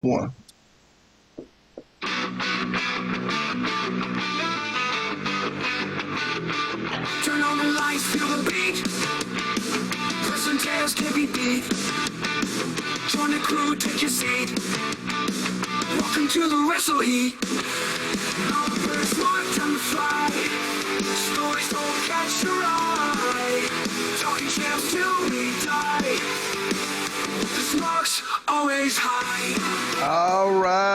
One. Turn on the lights, feel the beat. Press and tears can be deep. Join the crew, take your seat. Welcome to the wrestle heat. Malapert Smark, time to fly. Stories don't catch your eye. Talking champs till we die. The Smark's always high. All right.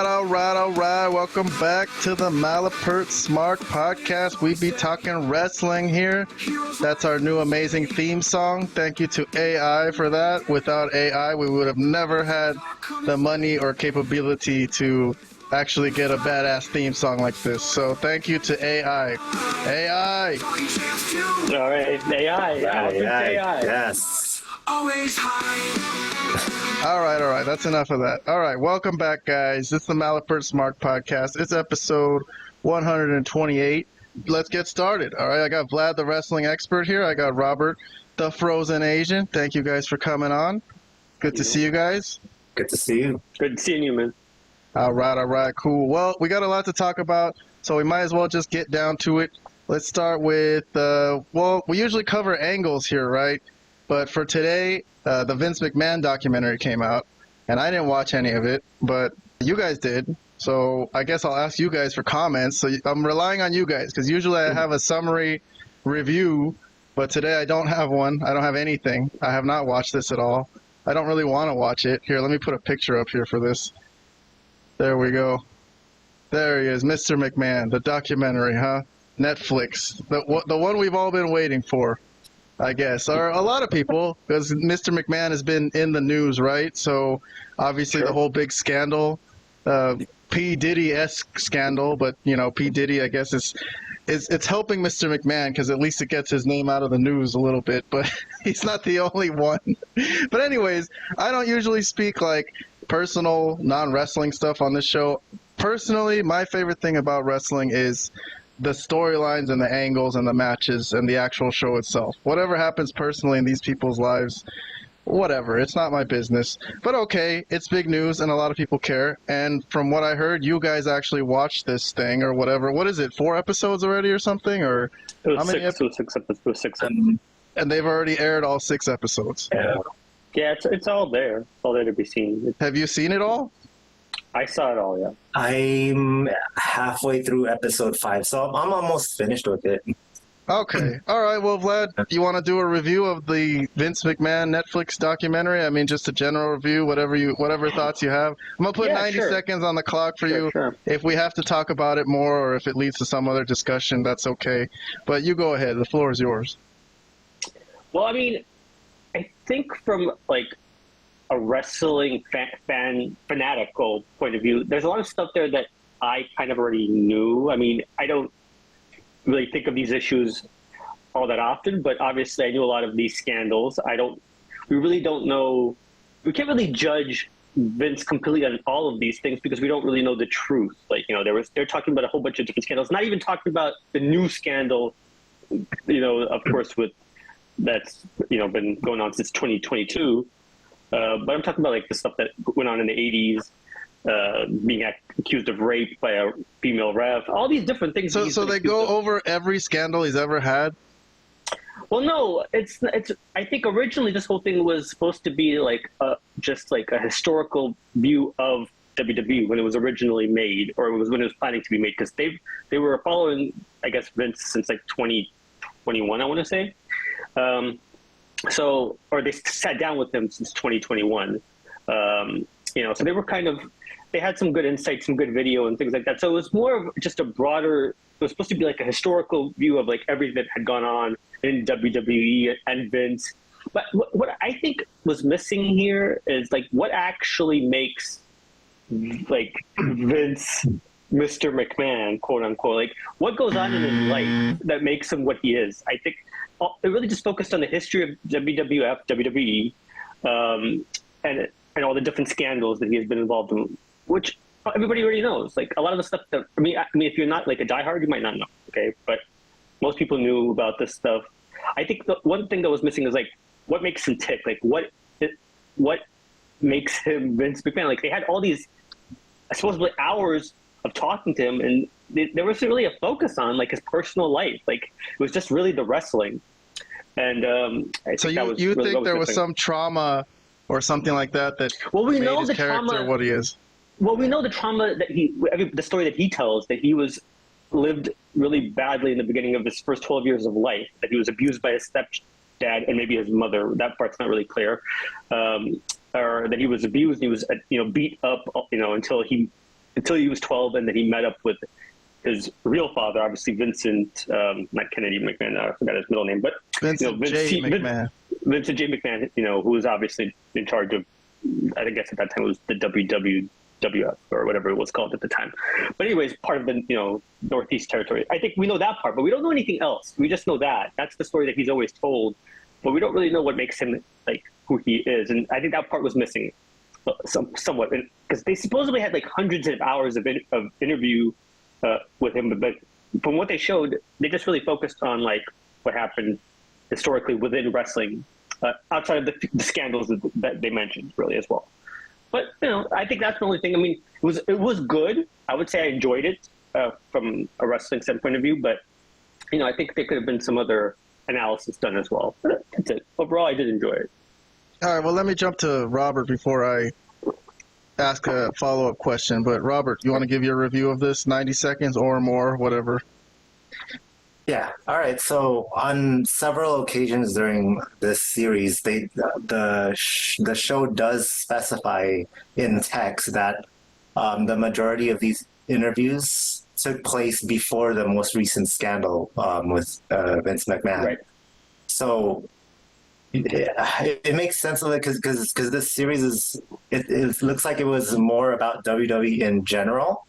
Welcome back to the Malapert Smark Podcast. We be talking wrestling here. That's our new amazing theme song. Thank you to AI for that. Without AI, we would have never had the money or capability to actually get a badass theme song like this. So thank you to AI. AI. All right, AI. Yes. Always high. All right. That's enough of that. All right. Welcome back, guys. It's the Malapert Smark Podcast. It's episode 128. Let's get started. All right. I got Vlad, the wrestling expert here. I got Robert, the frozen Asian. Thank you guys for coming on. Good to see you guys. Good to see you. Good seeing you, man. All right. Cool. Well, we got a lot to talk about, so we might as well just get down to it. Let's start with, we usually cover angles here, right? But for today, the Vince McMahon documentary came out, and I didn't watch any of it, but you guys did. So I guess I'll ask you guys for comments. So I'm relying on you guys, because usually I have a summary review, but today I don't have one. I don't have anything. I have not watched this at all. I don't really want to watch it. Here, let me put a picture up here for this. There we go. There he is, Mr. McMahon, the documentary, huh? Netflix, the one we've all been waiting for, I guess, or a lot of people, because Mr. McMahon has been in the news, right? So obviously the whole big scandal, P. Diddy-esque scandal, but P. Diddy, I guess, it's helping Mr. McMahon because at least it gets his name out of the news a little bit, but he's not the only one. But anyways, I don't usually speak like personal, non-wrestling stuff on this show. Personally, my favorite thing about wrestling is the storylines and the angles and the matches and the actual show itself. Whatever happens personally in these people's lives, whatever. It's not my business. But okay, it's big news and a lot of people care. And from what I heard, you guys actually watched this thing or whatever. What is it, 4 episodes already or something? Or it was six episodes. And they've already aired all 6 episodes. Yeah, it's all there. It's all there to be seen. Have you seen it all? I saw it all, yeah. I'm halfway through episode 5, so I'm almost finished with it. Okay. All right. Well, Vlad, you want to do a review of the Vince McMahon Netflix documentary? I mean, just a general review, whatever thoughts you have. I'm going to put 90 seconds on the clock for you. Sure. If we have to talk about it more or if it leads to some other discussion, that's okay. But you go ahead. The floor is yours. Well, I mean, I think from like a wrestling fanatical point of view, there's a lot of stuff there that I kind of already knew. I mean, I don't really think of these issues all that often, but obviously I knew a lot of these scandals. We really don't know, we can't really judge Vince completely on all of these things because we don't really know the truth. Like, they're talking about a whole bunch of different scandals, not even talking about the new scandal, of course, that's been going on since 2022. But I'm talking about like the stuff that went on in the 80s, being accused of rape by a female ref, all these different things. So they go over every scandal he's ever had? Well, no, it's. I think originally this whole thing was supposed to be like just like a historical view of WWE when it was originally made, or it was when it was planning to be made, because they were following, I guess, Vince since like 2021, I want to say. Or they sat down with him since 2021. So they had some good insight, some good video and things like that. So it was more of just a broader, it was supposed to be like a historical view of like everything that had gone on in WWE and Vince. But what I think was missing here is like what actually makes like Vince Mr. McMahon, quote unquote, like what goes on in his life that makes him what he is. I think it really just focused on the history of WWF, WWE, and all the different scandals that he has been involved in, which everybody already knows. Like a lot of the stuff that, I mean, if you're not like a diehard, you might not know, okay? But most people knew about this stuff. I think the one thing that was missing is like, what makes him tick? Like what makes him Vince McMahon? Like they had all these supposedly hours of talking to him, and there wasn't really a focus on like his personal life. Like it was just really the wrestling. And I So think that was you really think there was missing. some trauma or something like that Well, we made know his the character trauma. what he is? Well, we know the trauma that the story that he tells, that he lived really badly in the beginning of his first 12 years of life, that he was abused by his stepdad and maybe his mother. That part's not really clear. Or that he was abused, he was beat up, until he was 12, and then he met up with his real father, obviously Vincent, not Kennedy McMahon, I forgot his middle name, but Vincent J. McMahon. Vincent J. McMahon, who was obviously in charge of, I guess at that time it was the WWF or whatever it was called at the time. But anyways, part of the Northeast territory. I think we know that part, but we don't know anything else. We just know that. That's the story that he's always told, but we don't really know what makes him like who he is. And I think that part was missing somewhat, because they supposedly had like hundreds of hours of interview with him, but from what they showed, they just really focused on like what happened historically within wrestling, outside of the scandals that they mentioned, really as well. But I think that's the only thing. I mean, it was good. I would say I enjoyed it from a wrestling standpoint of view, but I think there could have been some other analysis done as well. But that's it. Overall, I did enjoy it. All right, well, let me jump to Robert before I ask a follow-up question. But Robert, you want to give your review of this? 90 seconds or more, whatever. Yeah. All right. So on several occasions during this series, the show does specify in text that the majority of these interviews took place before the most recent scandal with Vince McMahon. Right. So it makes sense of it because this series it looks like it was more about WWE in general.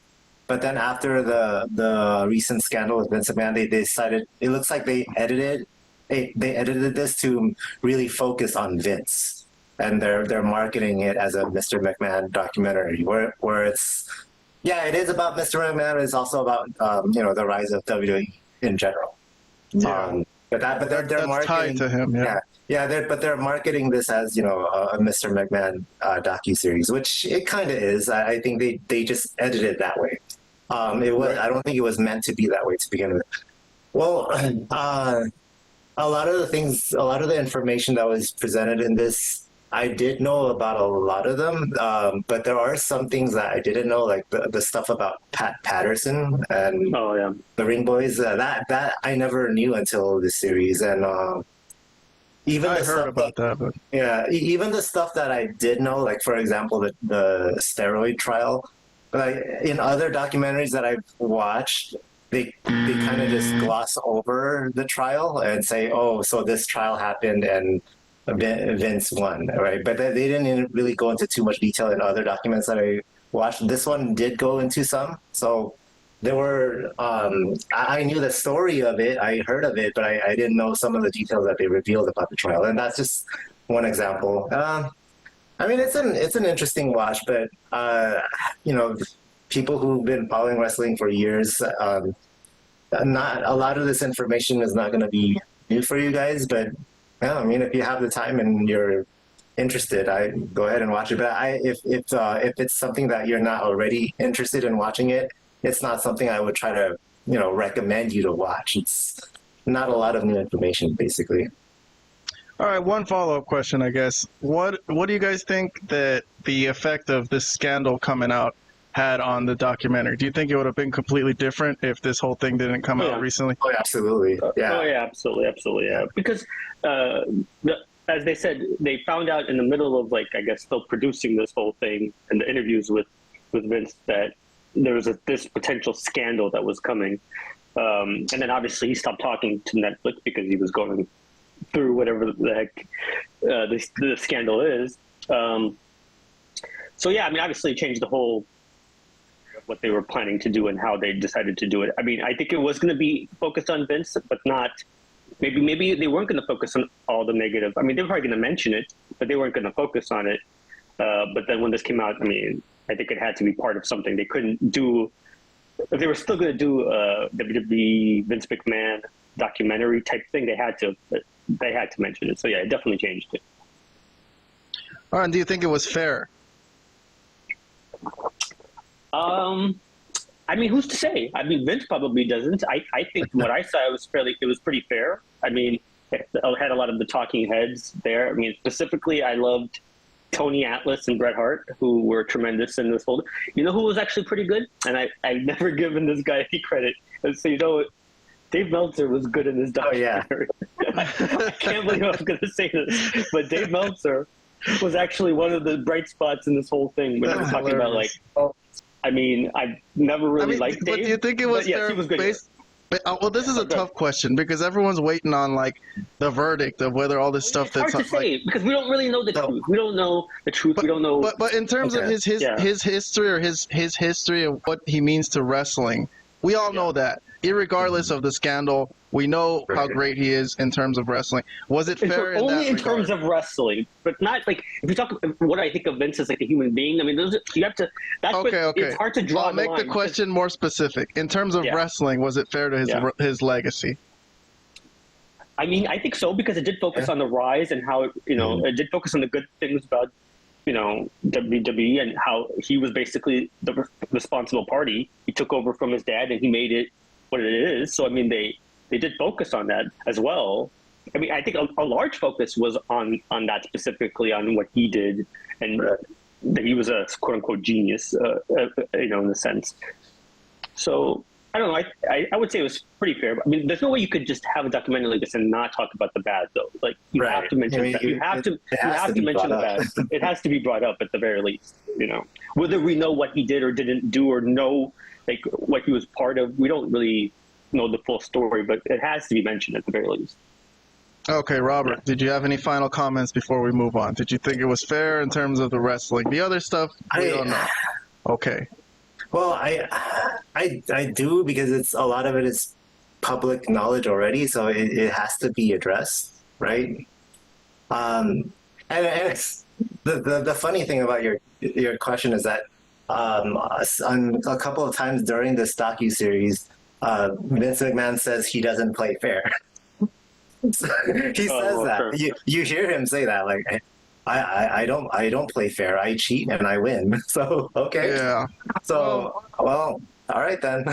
But then after the recent scandal with Vince McMahon, they decided, it looks like they edited this to really focus on Vince, and they're marketing it as a Mr. McMahon documentary, where it's, yeah, it is about Mr. McMahon, but it's also about the rise of WWE in general. Yeah. But they're marketing tied to him. but they're marketing this as a Mr. McMahon docuseries, which it kind of is. I think they just edited it that way. It was. I don't think it was meant to be that way to begin with. Well, a lot of the information that was presented in this, I did know about a lot of them, but there are some things that I didn't know, like the stuff about Pat Patterson and the Ring Boys. That I never knew until this series, and even I heard about that, but even the stuff that I did know, like for example, the steroid trial. Like in other documentaries that I've watched, they kind of just gloss over the trial and say, "Oh, so this trial happened and Vince won," right? But they didn't really go into too much detail in other documents that I watched. This one did go into some, so there were. I knew the story of it, I heard of it, but I didn't know some of the details that they revealed about the trial, and that's just one example. I mean, it's an interesting watch, but people who've been following wrestling for years, not a lot of this information is not going to be new for you guys. But yeah, I mean, if you have the time and you're interested, I go ahead and watch it. But if it's something that you're not already interested in watching it, it's not something I would try to recommend you to watch. It's not a lot of new information, basically. all right. One follow-up question, I guess. What do you guys think that the effect of this scandal coming out had on the documentary? Do you think it would have been completely different if this whole thing didn't come out recently? Oh, absolutely. Yeah. Oh, yeah, absolutely, yeah. Because as they said, they found out in the middle of, like, I guess, still producing this whole thing and the interviews with Vince that there was this potential scandal that was coming. And then obviously he stopped talking to Netflix because he was going through whatever the heck the scandal is. So, yeah, I mean, obviously it changed the whole what they were planning to do and how they decided to do it. I mean, I think it was going to be focused on Vince, but not maybe they weren't going to focus on all the negative. I mean, they were probably going to mention it, but they weren't going to focus on it. But then when this came out, I mean, I think it had to be part of something. They couldn't do, if they were still going to do WWE Vince McMahon documentary type thing, they had to mention it. So yeah, it definitely changed it. All right, and do you think it was fair? I mean, who's to say? I mean, Vince probably doesn't. I think from what I saw, it was pretty fair. I mean, I had a lot of the talking heads there. I mean, specifically, I loved Tony Atlas and Bret Hart, who were tremendous in this whole. You know who was actually pretty good? And I've never given this guy any credit. And so, you know, Dave Meltzer was good in this documentary. Oh, yeah. I can't believe I was going to say this, but Dave Meltzer was actually one of the bright spots in this whole thing. When he was talking about, like, I mean, I've never really liked Dave. But do you think it was fair? fair? He was good. Well, this is a tough question because everyone's waiting on like the verdict of whether all this stuff that's hard to say because we don't really know the truth. We don't know the truth. We don't know. But in terms of his history or his history of what he means to wrestling, we all know that. Irregardless of the scandal, we know how great he is in terms of wrestling. Was it fair? Only in terms of wrestling, but not like if you talk what I think of Vince as like a human being. I mean, you have to. That's okay. It's hard to draw. I'll make the question more specific. In terms of wrestling, was it fair to his legacy? I mean, I think so because it did focus on the rise and how it did focus on the good things about WWE and how he was basically the responsible party. He took over from his dad and he made it what it is. So I mean, they did focus on that as well. I mean, I think a large focus was on that specifically on what he did and that he was a quote unquote genius, in a sense. So I don't know. I would say it was pretty fair. I mean, there's no way you could just have a documentary like this and not talk about the bad, though. Like you have to mention that. You have to mention the bad. It has to be brought up at the very least. Whether we know what he did or didn't do or know like what he was part of, we don't really know the full story, but it has to be mentioned at the very least. Okay, Robert, did you have any final comments before we move on? Did you think it was fair in terms of the wrestling? The other stuff, we don't know. Okay. Well, I do because a lot of it is public knowledge already, so it has to be addressed, right? And it's, the funny thing about your question is that on a couple of times during this docuseries, Vince McMahon says he doesn't play fair. He says that. Sure. You hear him say that, like, I don't play fair. I cheat and I win. So okay. Yeah. So well, all right then.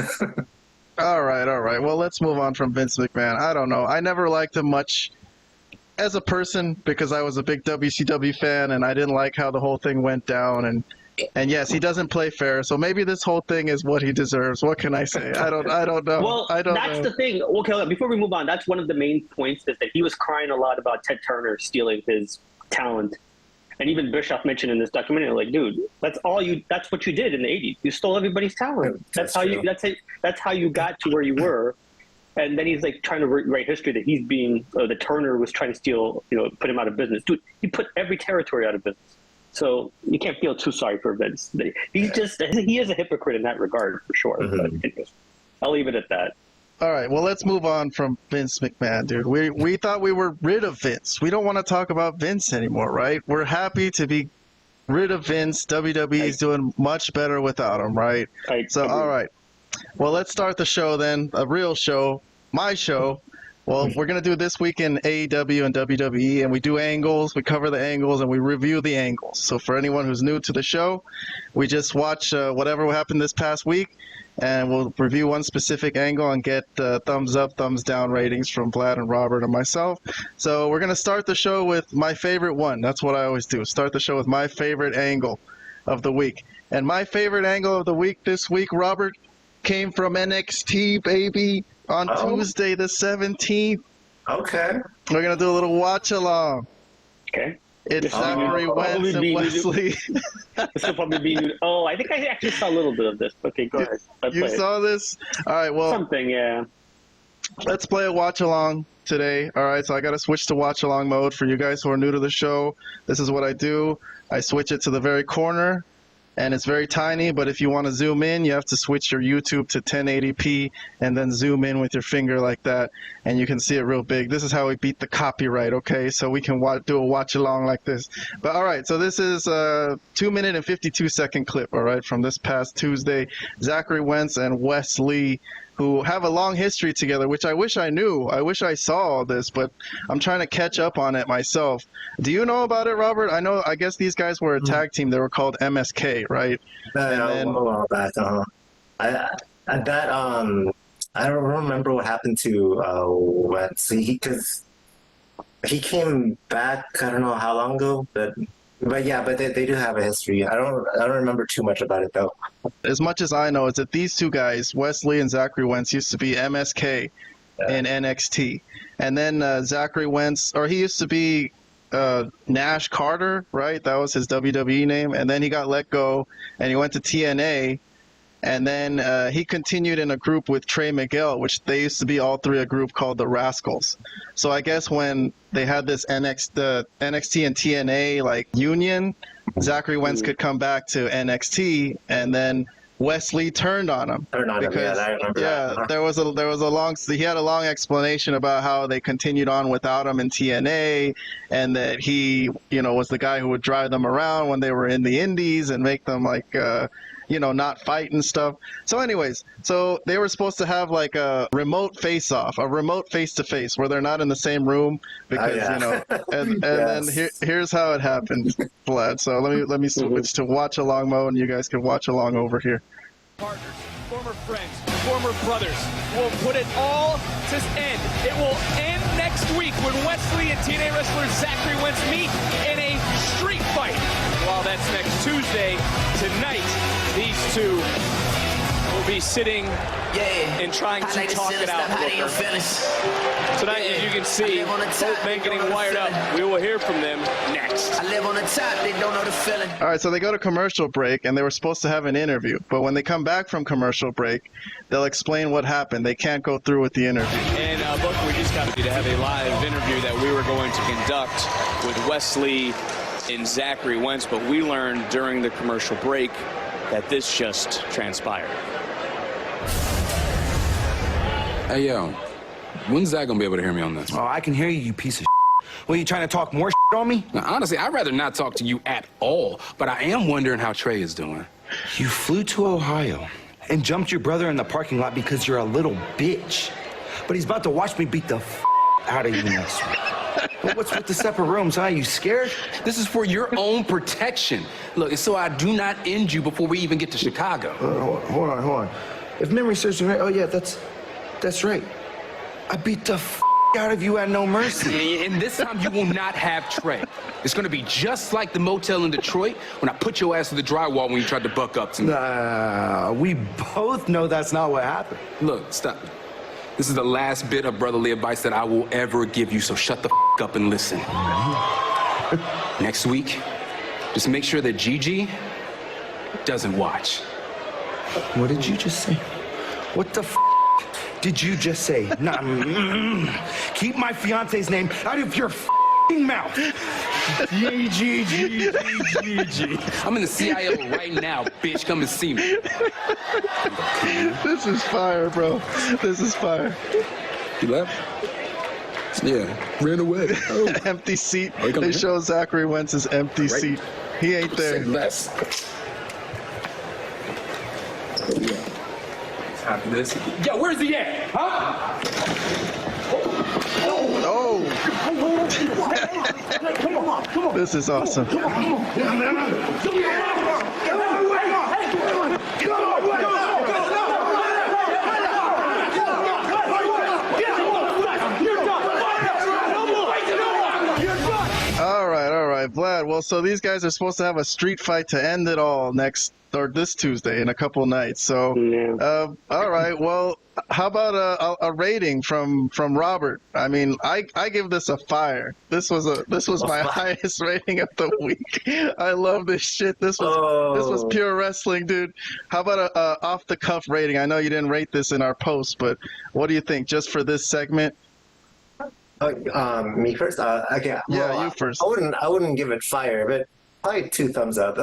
All right. Well, let's move on from Vince McMahon. I don't know. I never liked him much as a person because I was a big WCW fan and I didn't like how the whole thing went down. And yes, he doesn't play fair. So maybe this whole thing is what he deserves. What can I say? I don't know. Well, that's the thing. Okay, before we move on, that's one of the main points is that he was crying a lot about Ted Turner stealing his talent. And even Bischoff mentioned in this documentary, like, dude, that's what you did in the 80s. You stole everybody's talent. That's how you got to where you were. And then he's like trying to write history that he's being that Turner was trying to steal, put him out of business. Dude, he put every territory out of business. So you can't feel too sorry for Vince. He is a hypocrite in that regard for sure. Mm-hmm. But I'll leave it at that. All right, well, let's move on from Vince McMahon, dude. We thought we were rid of Vince. We don't want to talk about Vince anymore, right? We're happy to be rid of Vince. WWE is doing much better without him, right? All right. Well, let's start the show then, a real show, my show. Well, we're going to do this week in AEW and WWE, and we do angles, we cover the angles, and we review the angles. So for anyone who's new to the show, we just watch whatever happened this past week, and we'll review one specific angle and get thumbs up, thumbs down ratings from Vlad and Robert and myself. So we're going to start the show with my favorite one. That's what I always do, start the show with my favorite angle of the week. And my favorite angle of the week this week, Robert, came from NXT, baby. On Tuesday the 17th. Okay. We're going to do a little watch along. Okay. It's Zachary, Wentz, and Wesley. This will probably be new. Oh, I think I actually saw a little bit of this. Okay, go ahead. You saw this? All right, well. Something, yeah. Let's play a watch along today. All right, so I got to switch to watch along mode for you guys who are new to the show. This is what I do. I switch it to the very corner. And it's very tiny, but if you want to zoom in, you have to switch your YouTube to 1080p and then zoom in with your finger like that, and you can see it real big. This is how we beat the copyright, okay? So we can do a watch along like this. But all right, so this is a 2-minute and 52-second clip, all right, from this past Tuesday. Zachary Wentz and Wesley who have a long history together, which I wish I knew. I wish I saw all this, but I'm trying to catch up on it myself. Do you know about it, Robert? I guess these guys were a tag team. They were called MSK, right? A while back. I don't remember what happened to Wentz. Because he came back. I don't know how long ago, but they do have a history. I don't remember too much about it though. As much as I know is that these two guys, Wesley and Zachary Wentz, used to be MSK in NXT, and then Zachary Wentz, or he used to be Nash Carter, right? That was his WWE name, and then he got let go, and he went to TNA. And then he continued in a group with Trey Miguel, which they used to be all three a group called the Rascals. So I guess when they had this the NXT and TNA like union, Zachary Wentz could come back to NXT, and then Wesley turned on him. I remember that. There was he had a long explanation about how they continued on without him in TNA, and that he was the guy who would drive them around when they were in the Indies and make them like. Not fight and stuff. So anyways, so they were supposed to have like a remote face-off, a remote face-to-face where they're not in the same room because, and yes. Then here's how it happened, Vlad. So let me switch to watch along mode and you guys can watch along over here. Partners, former friends, former brothers will put it all to end. It will end next week when Wesley and TNA wrestler Zachary Wentz meet in a street fight. Well, that's next Tuesday. Tonight, these two will be sitting and trying to talk it out. Tonight, as you can see, both men getting wired up. We will hear from them next. I live on the top, they don't know the feeling. All right, so they go to commercial break, and they were supposed to have an interview. But when they come back from commercial break, they'll explain what happened. They can't go through with the interview. And look, we just got to have a live interview that we were going to conduct with Wesley and Zachary Wentz, but we learned during the commercial break that this just transpired. Hey, yo, when's Zach gonna be able to hear me on this? Oh, I can hear you, you piece of shit. Well, you trying to talk more shit on me? Now, honestly, I'd rather not talk to you at all, but I am wondering how Trey is doing. You flew to Ohio and jumped your brother in the parking lot because you're a little bitch. But he's about to watch me beat the out of you next week. What's with the separate rooms, huh? You scared? This is for your own protection. Look, it's so I do not end you before we even get to Chicago. Hold on. If memory serves me right, oh yeah, that's right. I beat the out of you at No Mercy. And this time you will not have Trey. It's gonna be just like the motel in Detroit when I put your ass to the drywall when you tried to buck up to me. We both know that's not what happened. Look, stop. This is the last bit of brotherly advice that I will ever give you, so shut the up and listen. Next week, just make sure that Gigi doesn't watch. What did you just say? What the did you just say? Nah, keep my fiance's name out of your mouth. Gigi. I'm in the CIO right now, bitch. Come and see me. This is fire, bro. This is fire. He left? Yeah, ran away. Oh. Empty seat. They show Zachary Wentz's empty seat. He ain't there. Say less. After this. Yo, where's he at? Huh? Oh! This is awesome. All right, Vlad. Well, so these guys are supposed to have a street fight to end it all this Tuesday in a couple nights. So, all right. Well, how about a rating from Robert? I mean, I give this a fire. This was my highest rating of the week. I love this shit. This was pure wrestling, dude. How about a off the cuff rating? I know you didn't rate this in our post, but what do you think just for this segment? Me first. Okay. Yeah, you first. I wouldn't give it fire, but probably 2 thumbs up.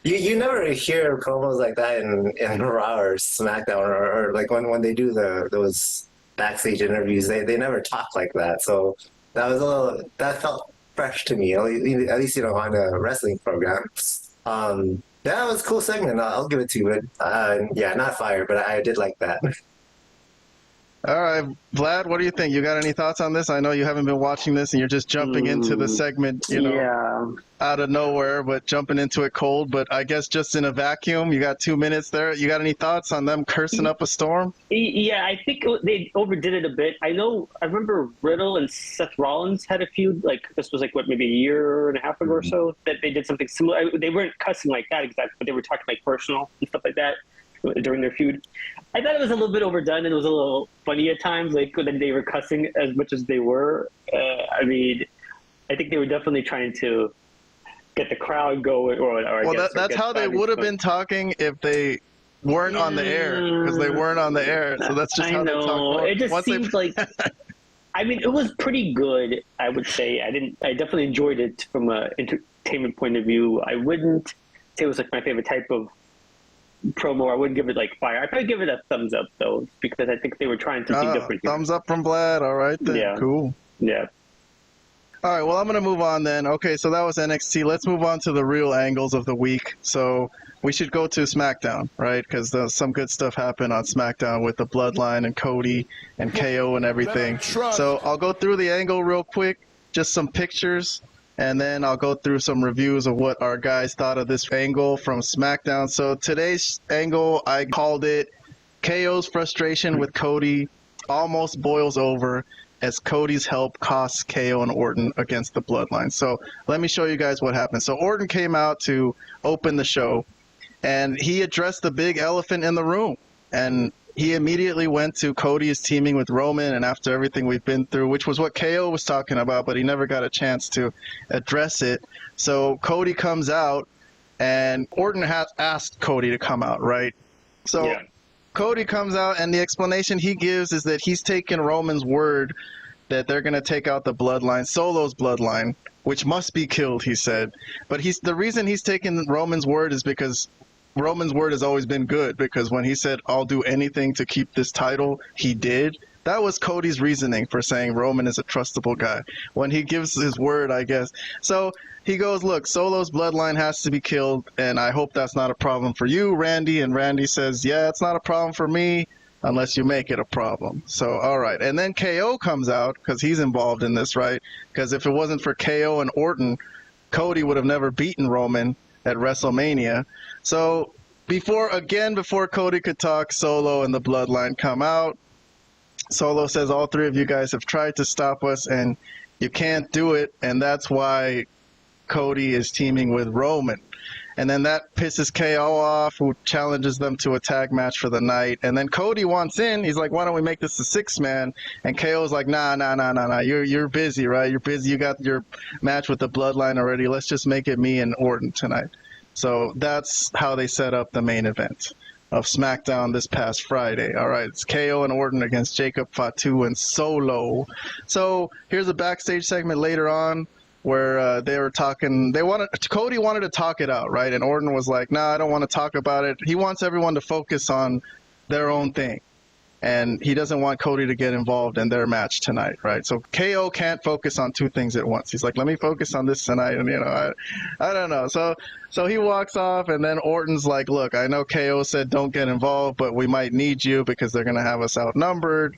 You never hear promos like that in Raw or Smackdown or like when they do those backstage interviews. They never talk like that. So that felt fresh to me. At least on a wrestling program. That was a cool segment. I'll give it to you. But, yeah, not fire, but I did like that. All right, Vlad, what do you think? You got any thoughts on this? I know you haven't been watching this and you're just jumping into the segment, out of nowhere, but jumping into it cold. But I guess just in a vacuum, you got 2 minutes there. You got any thoughts on them cursing up a storm? Yeah, I think they overdid it a bit. I remember Riddle and Seth Rollins had a feud, like this was maybe a year and a half ago or so, that they did something similar. They weren't cussing like that exactly, but they were talking like personal and stuff like that during their feud. I thought it was a little bit overdone and it was a little funny at times, like when they were cussing as much as they were. I think they were definitely trying to get the crowd going. That's how they would have been talking if they weren't on the air, because they weren't on the air. So that's just how they talk. It just seems like, it was pretty good, I would say. I definitely enjoyed it from an entertainment point of view. I wouldn't say it was like my favorite type of promo. I wouldn't give it like fire. I'd probably give it a thumbs up though, because I think they were trying to be different. Thumbs up from Vlad. All right then. Yeah. Cool. Yeah. All right, well, I'm going to move on then. Okay, so that was NXT. Let's move on to the real angles of the week. So we should go to Smackdown, right? Because some good stuff happened on Smackdown with the Bloodline and Cody and KO and everything. So I'll go through the angle real quick, just some pictures, and then I'll go through some reviews of what our guys thought of this angle from Smackdown. So today's angle, I called it KO's frustration with Cody almost boils over as Cody's help costs KO and Orton against the Bloodline. So let me show you guys what happened. So Orton came out to open the show, and he addressed the big elephant in the room. And he immediately went to Cody is teaming with Roman, and after everything we've been through, which was what KO was talking about, but he never got a chance to address it. So Cody comes out, and Orton has asked Cody to come out, right? So yeah. Cody comes out, and the explanation he gives is that he's taken Roman's word that they're going to take out the Bloodline, Solo's Bloodline, which must be killed, he said. But the reason he's taken Roman's word is because Roman's word has always been good, because when he said, I'll do anything to keep this title, he did. That was Cody's reasoning for saying Roman is a trustable guy. When he gives his word, I guess. So he goes, look, Solo's Bloodline has to be killed, and I hope that's not a problem for you, Randy. And Randy says, yeah, it's not a problem for me unless you make it a problem. So, all right. And then KO comes out, because he's involved in this, right? Because if it wasn't for KO and Orton, Cody would have never beaten Roman at WrestleMania. So before Cody could talk, Solo and the Bloodline come out. Solo says, all three of you guys have tried to stop us, and you can't do it, and that's why Cody is teaming with Roman. And then that pisses KO off, who challenges them to a tag match for the night. And then Cody wants in. He's like, why don't we make this a 6-man? And KO's like, nah. You're busy, right? You're busy. You got your match with the Bloodline already. Let's just make it me and Orton tonight. So that's how they set up the main event of SmackDown this past Friday. All right, it's KO and Orton against Jacob Fatu and Solo. So here's a backstage segment later on where they were talking. Cody wanted to talk it out, right? And Orton was like, "No, I don't want to talk about it." He wants everyone to focus on their own thing, and he doesn't want Cody to get involved in their match tonight, right? So KO can't focus on two things at once. He's like, "Let me focus on this tonight," and I don't know. So he walks off, and then Orton's like, "Look, I know KO said don't get involved, but we might need you because they're gonna have us outnumbered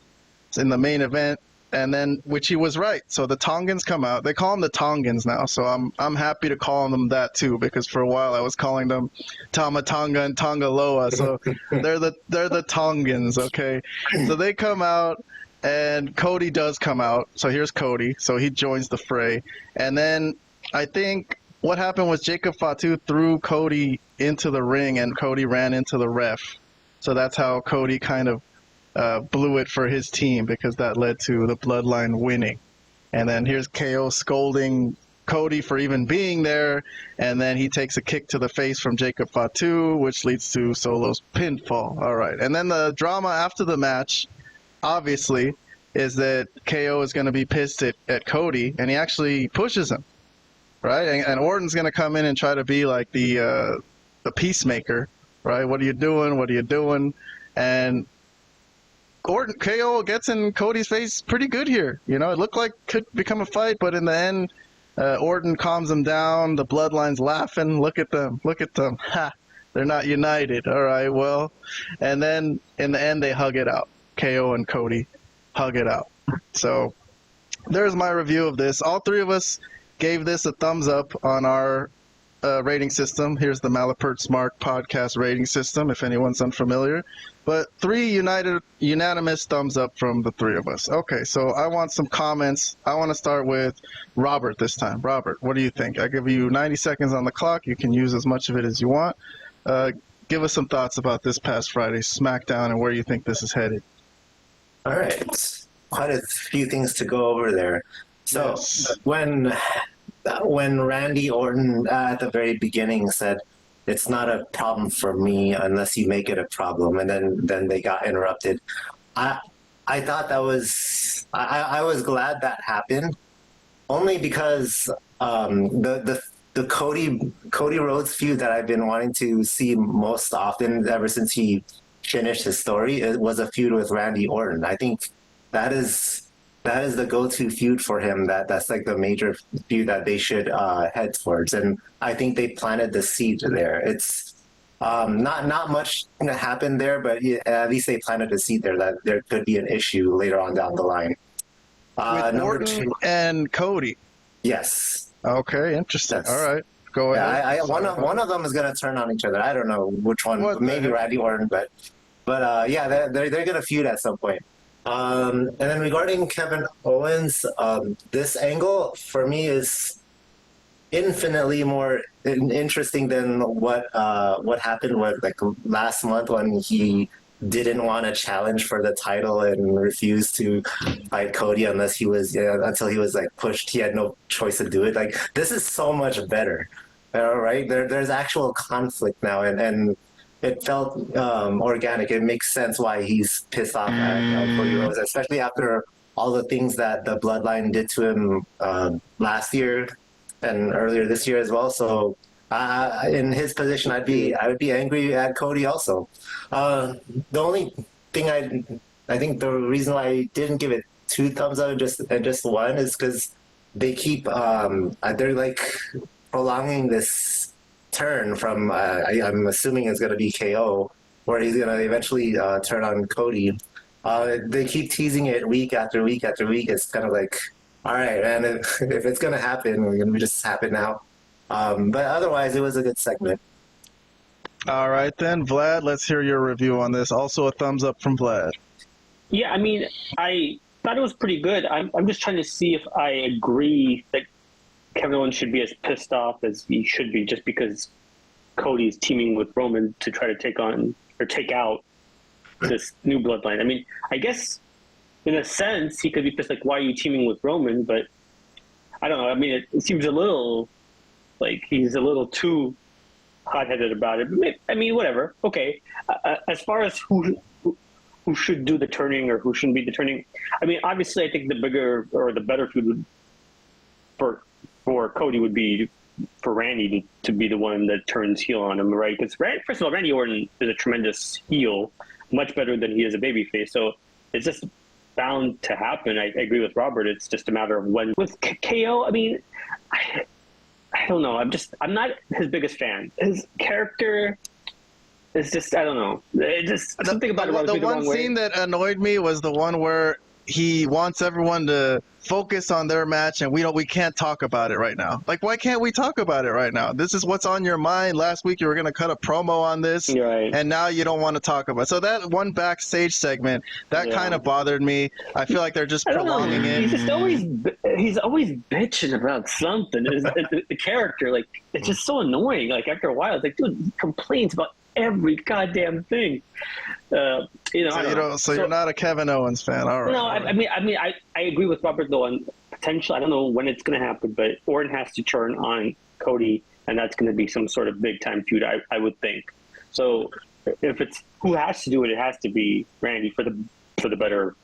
in the main event." And then, which he was right. So the Tongans come out. They call them the Tongans now. So I'm happy to call them that too, because for a while I was calling them Tama Tonga and Tongaloa. So they're the Tongans, okay? So they come out, and Cody does come out. So here's Cody. So he joins the fray. And then I think what happened was Jacob Fatu threw Cody into the ring, and Cody ran into the ref. So that's how Cody kind of blew it for his team, because that led to the Bloodline winning. And then here's KO scolding Cody for even being there, and then he takes a kick to the face from Jacob Fatu, which leads to Solo's pinfall. All right. And then the drama after the match, obviously, is that KO is going to be pissed at Cody, and he actually pushes him, right? And Orton's going to come in and try to be like the peacemaker, right? What are you doing? And KO gets in Cody's face pretty good here. You know, it looked like it could become a fight, but in the end, Orton calms him down. The Bloodline's laughing. Look at them. Look at them. Ha! They're not united. All right, well. And then in the end, they hug it out. KO and Cody hug it out. So there's my review of this. All three of us gave this a thumbs up on our rating system. Here's the Malapert Smark Podcast rating system, if anyone's unfamiliar. But 3 unanimous thumbs up from the 3 of us. Okay, so I want some comments. I want to start with Robert this time. Robert, what do you think? I give you 90 seconds on the clock. You can use as much of it as you want. Give us some thoughts about this past Friday's SmackDown and where you think this is headed. All right. Quite a few things to go over there. So Yes. when Randy Orton at the very beginning said, "It's not a problem for me unless you make it a problem," and then they got interrupted. I thought that was I was glad that happened, only because the Cody Rhodes feud that I've been wanting to see most often ever since he finished his story, it was a feud with Randy Orton. I think that is the go-to feud for him. That's like the major feud that they should head towards, and I think they planted the seed there. It's not much going to happen there, but at least they planted the seed there that there could be an issue later on down the line. With Number Orton 2, and Cody. yes. Okay, interesting. Yes. All right, go ahead. Yeah, one of them is going to turn on each other. I don't know which one. What the Maybe heck? Randy Orton, but yeah, they're going to feud at some point. And then regarding Kevin Owens, this angle for me is infinitely more interesting than what happened with like last month when he didn't want to challenge for the title and refused to fight Cody until he was like pushed. He had no choice to do it. Like, this is so much better, right? There's actual conflict now, and it felt organic. It makes sense why he's pissed off at Cody Rhodes, especially after all the things that the Bloodline did to him last year and earlier this year as well. So in his position, I would be angry at Cody also. The only thing I think the reason why I didn't give it 2 thumbs up and just 1 is because they keep they're like prolonging this turn from I'm assuming it's going to be KO, where he's going to eventually turn on Cody. They keep teasing it week after week after week. It's kind of like, all right, man, if it's going to happen, we're going to just happen now. But otherwise, it was a good segment. All right, then, Vlad, let's hear your review on this. Also a thumbs up from Vlad. Yeah, I mean, I thought it was pretty good. I'm just trying to see if I agree that Kevin Owens should be as pissed off as he should be just because Cody's teaming with Roman to try to take on or take out this new bloodline. I mean, I guess in a sense he could be pissed, like, why are you teaming with Roman? But I don't know. I mean, it seems a little like he's a little too hot-headed about it. I mean, whatever. Okay. As far as who should do the turning or who shouldn't be the turning, I mean, obviously I think the bigger or the better feud for Cody would be for Randy to be the one that turns heel on him, right? Because first of all, Randy Orton is a tremendous heel, much better than he is a babyface. So it's just bound to happen. I agree with Robert. It's just a matter of when. With KO, I mean, I don't know. I'm not his biggest fan. His character is just, I don't know. It just something about it rubs me the wrong way. The one scene that annoyed me was the one where he wants everyone to focus on their match, and we can't talk about it right now. Like, why can't we talk about it right now? This is what's on your mind. Last week you were going to cut a promo on this, right, and now you don't want to talk about it. So that one backstage segment, that kind of bothered me. I feel like they're just prolonging it. He's always bitching about something. The character, like, it's just so annoying. Like, after a while, it's like, dude, he complains about every goddamn thing. So you're not a Kevin Owens fan, all right? No, I mean, I agree with Robert though on potential. I don't know when it's going to happen, but Orton has to turn on Cody, and that's going to be some sort of big time feud, I would think. So if it's who has to do it, it has to be Randy for the better,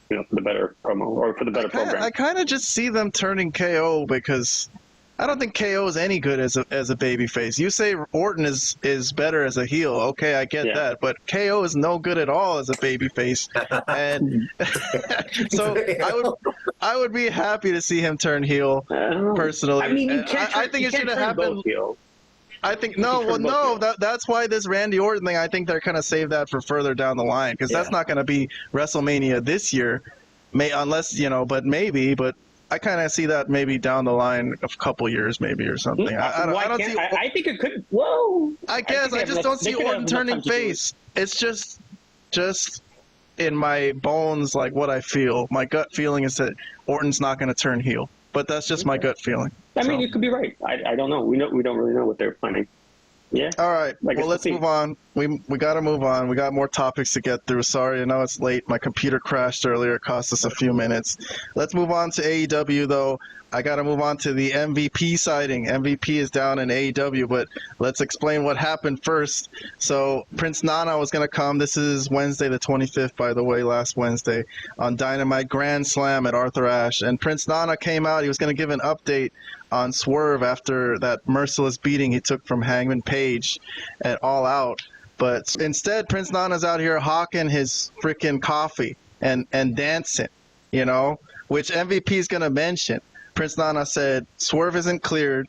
for the better promo or for the better program. I kind of just see them turning KO because I don't think KO is any good as a babyface. You say Orton is better as a heel. Okay, I get that, but KO is no good at all as a babyface. And so I would be happy to see him turn heel, personally. I mean, you And can't. I think it should have happened. Heel. I think that's why this Randy Orton thing. I think they're gonna save that for further down the line because that's not gonna be WrestleMania this year, unless but maybe. But I kind of see that maybe down the line of a couple years, maybe or something. I think it could. Whoa. I just don't see Orton turning face. It's just in my bones, like what I feel. My gut feeling is that Orton's not going to turn heel, but that's just my gut feeling. I mean, you could be right. I don't know. We don't really know what they're planning. Yeah. All right. Well, let's move on. We got to move on. We got more topics to get through. Sorry, I know it's late. My computer crashed earlier. It cost us a few minutes. Let's move on to AEW, though. I got to move on to the MVP sighting. MVP is down in AEW, but let's explain what happened first. So Prince Nana was going to come. This is Wednesday the 25th, by the way, last Wednesday, on Dynamite Grand Slam at Arthur Ashe. And Prince Nana came out. He was going to give an update on Swerve after that merciless beating he took from Hangman Page at All Out. But instead, Prince Nana's out here hawking his freaking coffee and dancing, which MVP is going to mention. Prince Nana said, Swerve isn't cleared,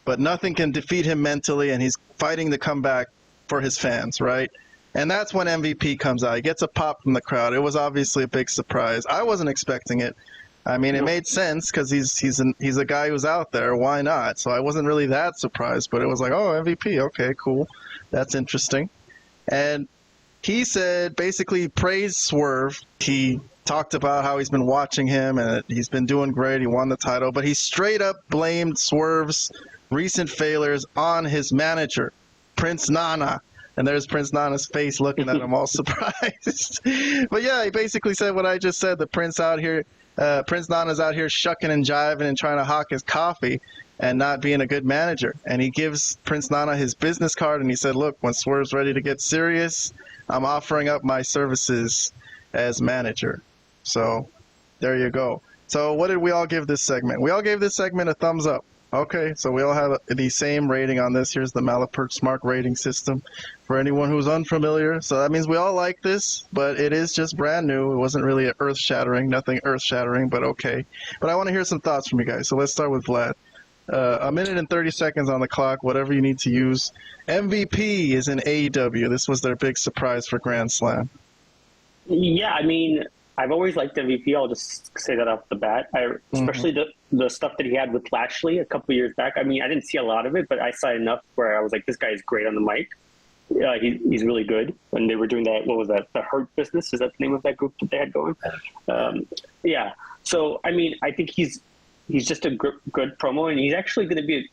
but nothing can defeat him mentally, and he's fighting to come back for his fans, right? And that's when MVP comes out. He gets a pop from the crowd. It was obviously a big surprise. I wasn't expecting it. I mean, it made sense because he's a guy who's out there. Why not? So I wasn't really that surprised, but it was like, oh, MVP. Okay, cool. That's interesting. And he said, basically praised Swerve. He talked about how he's been watching him and he's been doing great. He won the title, but he straight up blamed Swerve's recent failures on his manager, Prince Nana. And there's Prince Nana's face looking at him all surprised. But yeah, he basically said what I just said. The Prince Nana's out here shucking and jiving and trying to hawk his coffee and not being a good manager. And he gives Prince Nana his business card and he said, look, when Swerve's ready to get serious, I'm offering up my services as manager. So there you go. So what did we all give this segment? We all gave this segment a thumbs up. Okay, so we all have the same rating on this. Here's the Malapert Smark rating system for anyone who's unfamiliar. So that means we all like this, but it is just brand new. It wasn't really earth-shattering, nothing earth-shattering, but okay. But I want to hear some thoughts from you guys. So let's start with Vlad. A minute and 30 seconds on the clock, whatever you need to use. MVP is in AEW. This was their big surprise for Grand Slam. Yeah, I mean, I've always liked MVP. I'll just say that off the bat. Especially the stuff that he had with Lashley a couple years back. I mean, I didn't see a lot of it, but I saw enough where I was like, this guy is great on the mic. He's really good. And they were doing that, what was that? The Hurt Business? Is that the name of that group that they had going? Yeah. So, I mean, I think he's just a good promo, and he's actually going to be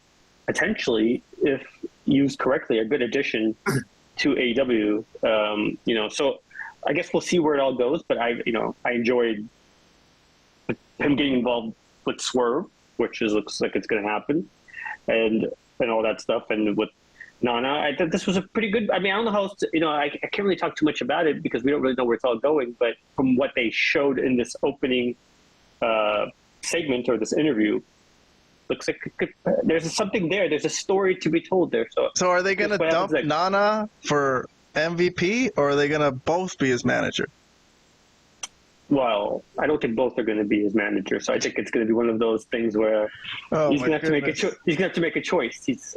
potentially, if used correctly, a good addition to AEW. So I guess we'll see where it all goes, but I enjoyed him getting involved with Swerve, which looks like it's going to happen, and all that stuff, and with Nana. I thought this was a pretty good. I mean, I don't know how else to, I can't really talk too much about it because we don't really know where it's all going. But from what they showed in this opening segment or this interview, looks like there's something there. There's a story to be told there. So are they going to dump Nana for MVP, or are they going to both be his manager? Well, I don't think both are going to be his manager. So I think it's going to be one of those things where he's going to have to make a choice. He's going to have to make a choice.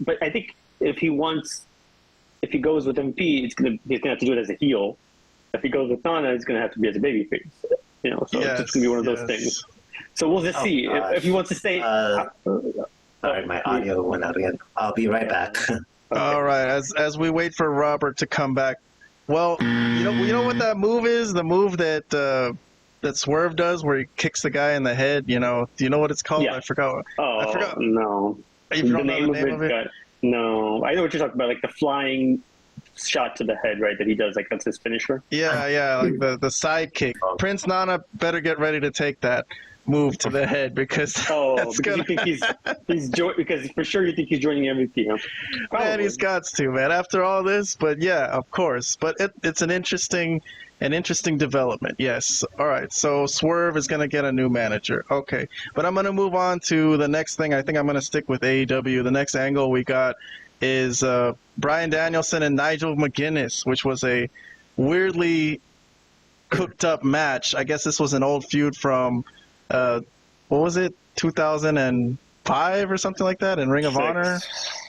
But I think if he goes with MVP, he's going to have to do it as a heel. If he goes with Nana, he's going to have to be as a babyface. So it's going to be one of those things. So we'll just see if he wants to stay. Sorry, my audio went out again. I'll be right back. Okay. All right, as we wait for Robert to come back. Well, you know what that move is? The move that Swerve does, where he kicks the guy in the head. Do you know what it's called? Yeah. I forgot. No. You don't know the name of it? No, I know what you're talking about, like the flying shot to the head, right? That he does, like that's his finisher. Yeah, like the side kick. Prince Nana better get ready to take that move to the head because because you think because for sure you think he's joining MVP, huh? Man, he's got to, man, after all this. But yeah, of course. But it's an interesting development. Yes. All right. So Swerve is going to get a new manager. Okay. But I'm going to move on to the next thing. I think I'm going to stick with AEW. The next angle we got is Bryan Danielson and Nigel McGuinness, which was a weirdly cooked up match. I guess this was an old feud from, what was it, 2005 or something like that in Ring of Honor?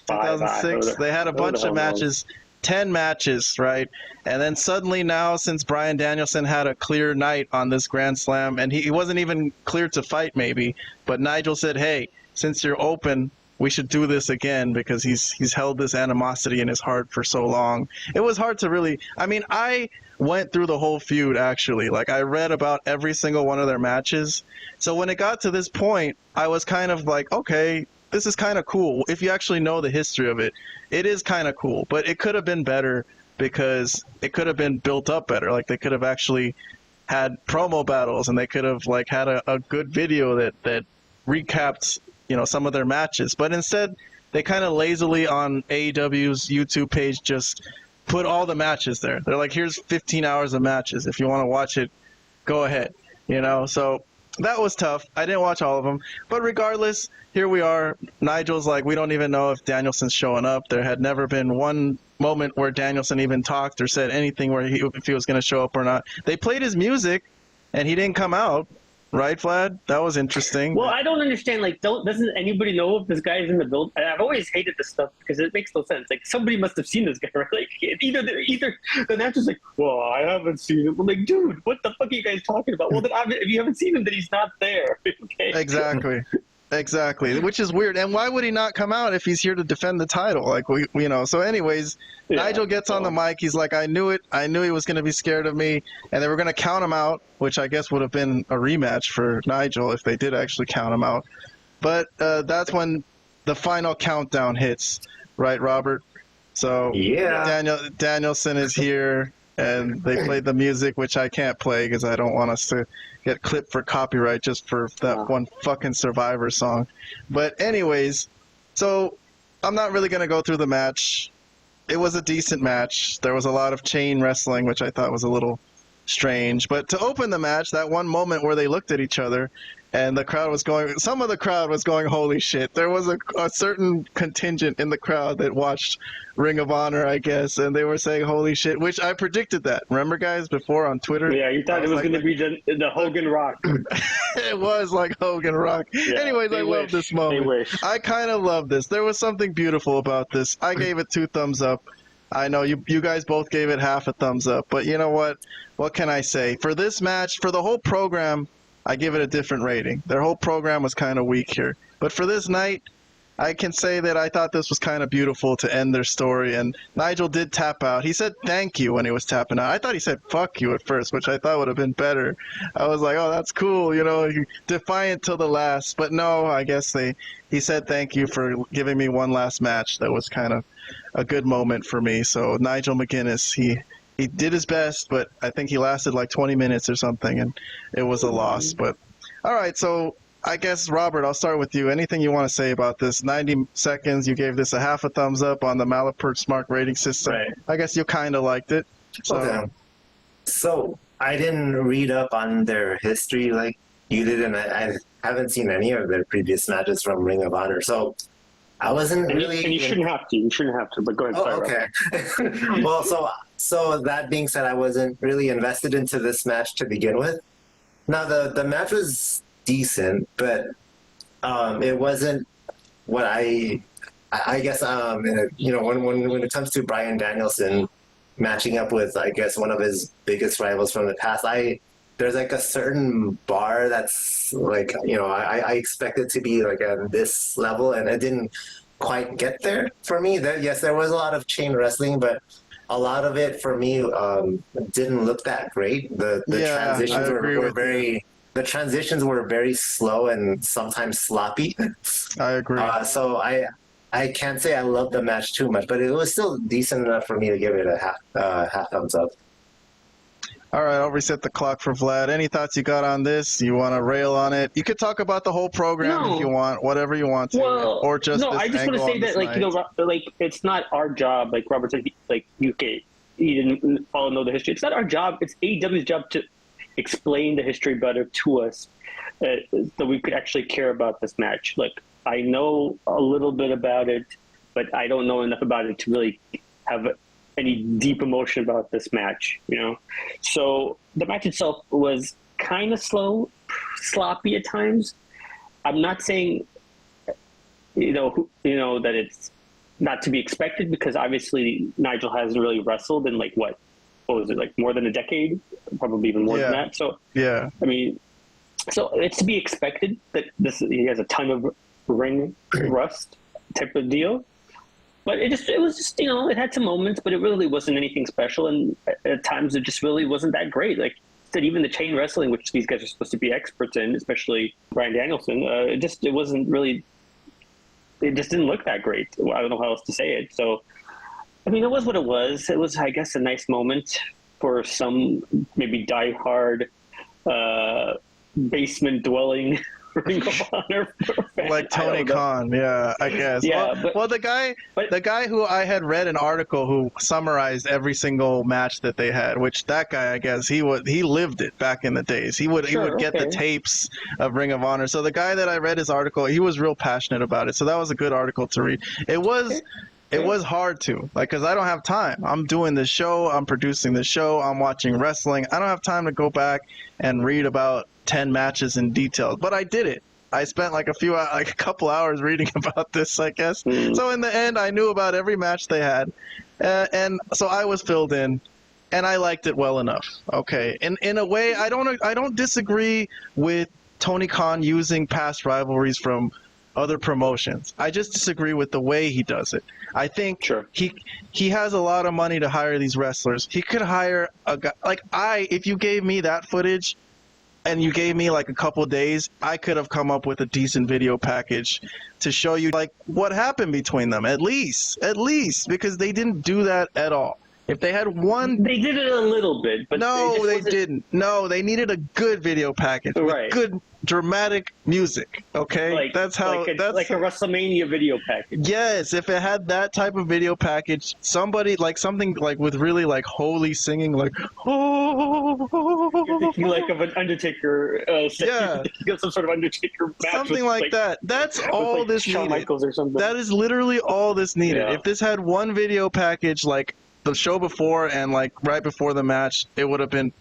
2006. They had a bunch of matches, 10 matches, right? And then suddenly now, since Bryan Danielson had a clear night on this Grand Slam, and he wasn't even cleared to fight maybe, but Nigel said, hey, since you're open, we should do this again, because he's held this animosity in his heart for so long. It was hard to really, I mean, I went through the whole feud actually. Like, I read about every single one of their matches. So when it got to this point, I was kind of like, okay, this is kind of cool. If you actually know the history of it, it is kind of cool, but it could have been better, because it could have been built up better. Like, they could have actually had promo battles, and they could have like had a good video that recapped, you know, some of their matches. But instead, they kind of lazily on AEW's YouTube page just put all the matches there. They're like, here's 15 hours of matches. If you want to watch it, go ahead. You know, so that was tough. I didn't watch all of them. But regardless, here we are. Nigel's like, we don't even know if Danielson's showing up. There had never been one moment where Danielson even talked or said anything where if he was going to show up or not. They played his music, and he didn't come out. Right, Vlad? That was interesting. Well, I don't understand. Like, doesn't anybody know if this guy is in the build? I've always hated this stuff because it makes no sense. Like, somebody must have seen this guy, right? Like, either the announcer's like, well, I haven't seen him. I'm like, dude, what the fuck are you guys talking about? Well, then if you haven't seen him, then he's not there. Okay. Exactly, which is weird. And why would he not come out if he's here to defend the title? Like, you know. So, anyways, yeah, Nigel gets on the mic. He's like, I knew it. I knew he was going to be scared of me, and they were going to count him out, which I guess would have been a rematch for Nigel if they did actually count him out. But that's when the final countdown hits, right, Robert? So yeah, Danielson is here, and they played the music, which I can't play because I don't want us to get clipped for copyright just for that one fucking Survivor song. But anyways, so I'm not really going to go through the match. It was a decent match. There was a lot of chain wrestling, which I thought was a little strange. But to open the match, that one moment where they looked at each other and the crowd was going, some of the crowd was going, holy shit. There was a certain contingent in the crowd that watched Ring of Honor, I guess, and they were saying, holy shit, which I predicted that. Remember, guys, before on Twitter? Yeah, you thought it was going to be the Hogan Rock. It was like Hogan Rock. Yeah, anyways, I love this moment. I kind of love this. There was something beautiful about this. I gave it 2 thumbs up. I know you guys both gave it half a thumbs up, but you know what? What can I say? For this match, for the whole program, I give it a different rating. Their whole program was kind of weak here. But for this night, I can say that I thought this was kind of beautiful to end their story. And Nigel did tap out. He said thank you when he was tapping out. I thought he said fuck you at first, which I thought would have been better. I was like, oh, that's cool, you know, defiant till the last. But no, I guess he said thank you for giving me one last match. That was kind of a good moment for me. So Nigel McGuinness, he did his best, but I think he lasted like 20 minutes or something, and it was a loss. But all right, so I guess, Robert, I'll start with you. Anything you want to say about this? 90 seconds, you gave this a half a thumbs up on the Malapert Smark rating system. Right. I guess you kind of liked it. So. Okay. So I didn't read up on their history like you did, and I haven't seen any of their previous matches from Ring of Honor. So I wasn't really... And you shouldn't have to. You shouldn't have to, but go ahead. Oh, okay. Well, so that being said, I wasn't really invested into this match to begin with. Now, the match was decent, but it wasn't what I guess, you know, when it comes to Bryan Danielson matching up with, I guess, one of his biggest rivals from the past, there's like a certain bar that's like, you know, I expect it to be like at this level, and it didn't quite get there for me. Yes, there was a lot of chain wrestling, but a lot of it for me didn't look that great. The transitions the transitions were very slow and sometimes sloppy. I agree. So I can't say I loved the match too much, but it was still decent enough for me to give it a half thumbs up. All right, I'll reset the clock for Vlad. Any thoughts you got on this? You want to rail on it? You could talk about the whole program if you want, whatever you want to, or just no. I just want to say that, like, you know, like, it's not our job. Like Robert said, like, UK, you didn't know the history. It's not our job. It's AEW's job to explain the history better to us, so we could actually care about this match. Like, I know a little bit about it, but I don't know enough about it to really have any deep emotion about this match, you know. So the match itself was kind of sloppy at times. I'm not saying, you know that it's not to be expected, because obviously Nigel hasn't really wrestled in like what was it, like more than a decade, probably even more than that. So yeah, I mean, so it's to be expected that he has a ton of ring rust type of deal. But it was just, you know, it had some moments, but it really wasn't anything special. And at times it just really wasn't that great. Like I said, even the chain wrestling, which these guys are supposed to be experts in, especially Bryan Danielson, it just didn't look that great. I don't know how else to say it. So, I mean, it was what it was. It was, I guess, a nice moment for some maybe diehard basement dwelling Ring of Honor fan. Like Tony Khan, yeah, I guess. Yeah, the guy who I had read an article who summarized every single match that they had, which that guy, I guess, he lived it back in the days. He would get the tapes of Ring of Honor. So the guy that I read his article, he was real passionate about it. So that was a good article to read. It was hard to, like, because I don't have time. I'm doing this show, I'm producing the show, I'm watching wrestling. I don't have time to go back and read about 10 matches in detail, but I did it. I spent like a couple hours reading about this, I guess. So in the end, I knew about every match they had, and so I was filled in, and I liked it well enough. Okay, in a way, I don't disagree with Tony Khan using past rivalries from other promotions. I just disagree with the way he does it. I think he has a lot of money to hire these wrestlers. He could hire a guy like if you gave me that footage and you gave me like a couple of days, I could have come up with a decent video package to show you like what happened between them, at least, because they didn't do that at all. If they had one... They did it a little bit, but... No, they didn't. No, they needed a good video package. Right. With good dramatic music, okay? That's how... Like a WrestleMania video package. Yes, if it had that type of video package, somebody, like something like with really like holy singing, like... You're thinking like of an Undertaker... yeah. Some sort of Undertaker match. Something like that. That's all this Shawn needed. Michaels or something. That is literally all this needed. Yeah. If this had one video package, like... the show before and like right before the match, it would have been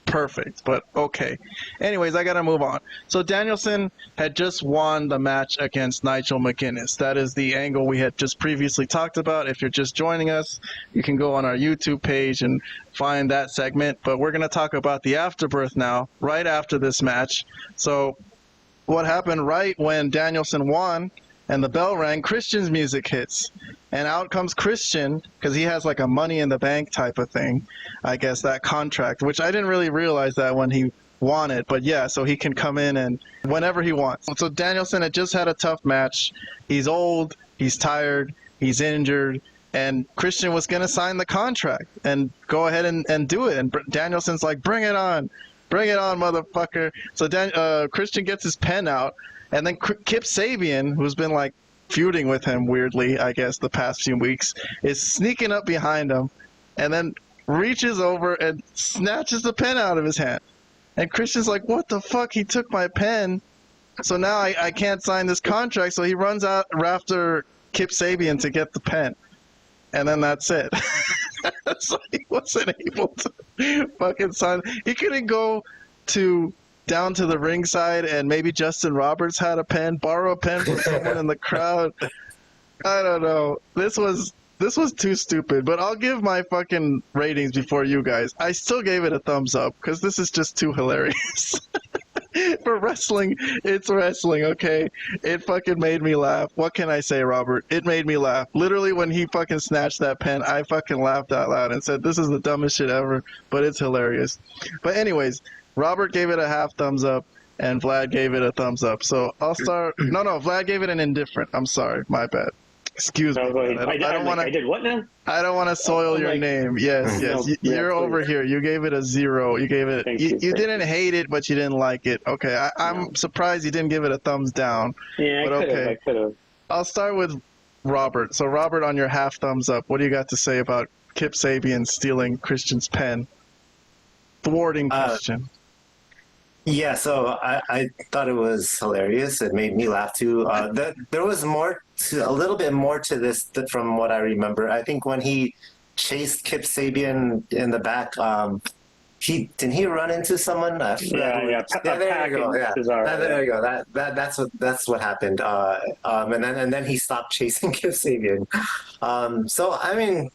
perfect, but okay. Anyways, I gotta move on. So Danielson had just won the match against Nigel McGuinness. That is the angle we had just previously talked about. If you're just joining us, you can go on our YouTube page and find that segment, but we're gonna talk about the afterbirth now, right after this match. So what happened right when Danielson won and the bell rang, Christian's music hits. And out comes Christian, because he has like a money in the bank type of thing, I guess, that contract, which I didn't really realize that when he won it. But yeah, so he can come in and whenever he wants. So Danielson had just had a tough match. He's old, he's tired, he's injured, and Christian was going to sign the contract and go ahead and do it. And Danielson's like, bring it on, motherfucker. So Christian gets his pen out, and then Kip Sabian, who's been like feuding with him weirdly, I guess, the past few weeks, is sneaking up behind him and then reaches over and snatches the pen out of his hand. And Christian's like, what the fuck? He took my pen. So now I can't sign this contract. So he runs out after Kip Sabian to get the pen. And then that's it. So he wasn't able to fucking sign. He couldn't go down to the ringside and maybe Justin Roberts had a pen, borrow a pen from someone in the crowd. I don't know. This was too stupid, but I'll give my fucking ratings before you guys. I still gave it a thumbs up because this is just too hilarious. For wrestling, it's wrestling, okay? It fucking made me laugh. What can I say, Robert? It made me laugh. Literally, when he fucking snatched that pen, I fucking laughed out loud and said, this is the dumbest shit ever, but it's hilarious. But anyways, Robert gave it a half thumbs up, and Vlad gave it a thumbs up. So I'll start. No, Vlad gave it an indifferent. I'm sorry, my bad. Excuse me. I don't want to. I did what now? I don't want to soil your name. Yes. No, You're over here. You gave it a 0. You gave it. You didn't hate it, but you didn't like it. Okay. I'm surprised you didn't give it a thumbs down. Yeah, I could have. I'll start with Robert. So Robert, on your half thumbs up, what do you got to say about Kip Sabian stealing Christian's pen, thwarting Christian? Yeah, so I thought it was hilarious. It made me laugh too. There was a little bit more to this from what I remember. I think when he chased Kip Sabian in the back. Didn't he run into someone? Yeah. There you go. Yeah, there you go. That's what happened. And then he stopped chasing Kip Sabian. So I mean,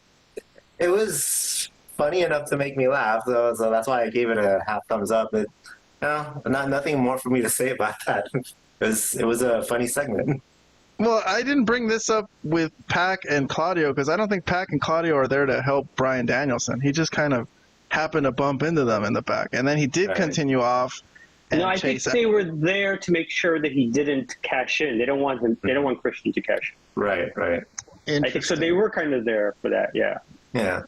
it was funny enough to make me laugh. So that's why I gave it a half thumbs up. But nothing more for me to say about that. It was a funny segment. Well, I didn't bring this up with Pac and Claudio because I don't think Pac and Claudio are there to help Bryan Danielson. He just kind of happened to bump into them in the back, and then he did continue off. And I think they were there to make sure that he didn't cash in. They don't want him. They don't want Christian to cash in. Right. I think so. They were kind of there for that. Yeah.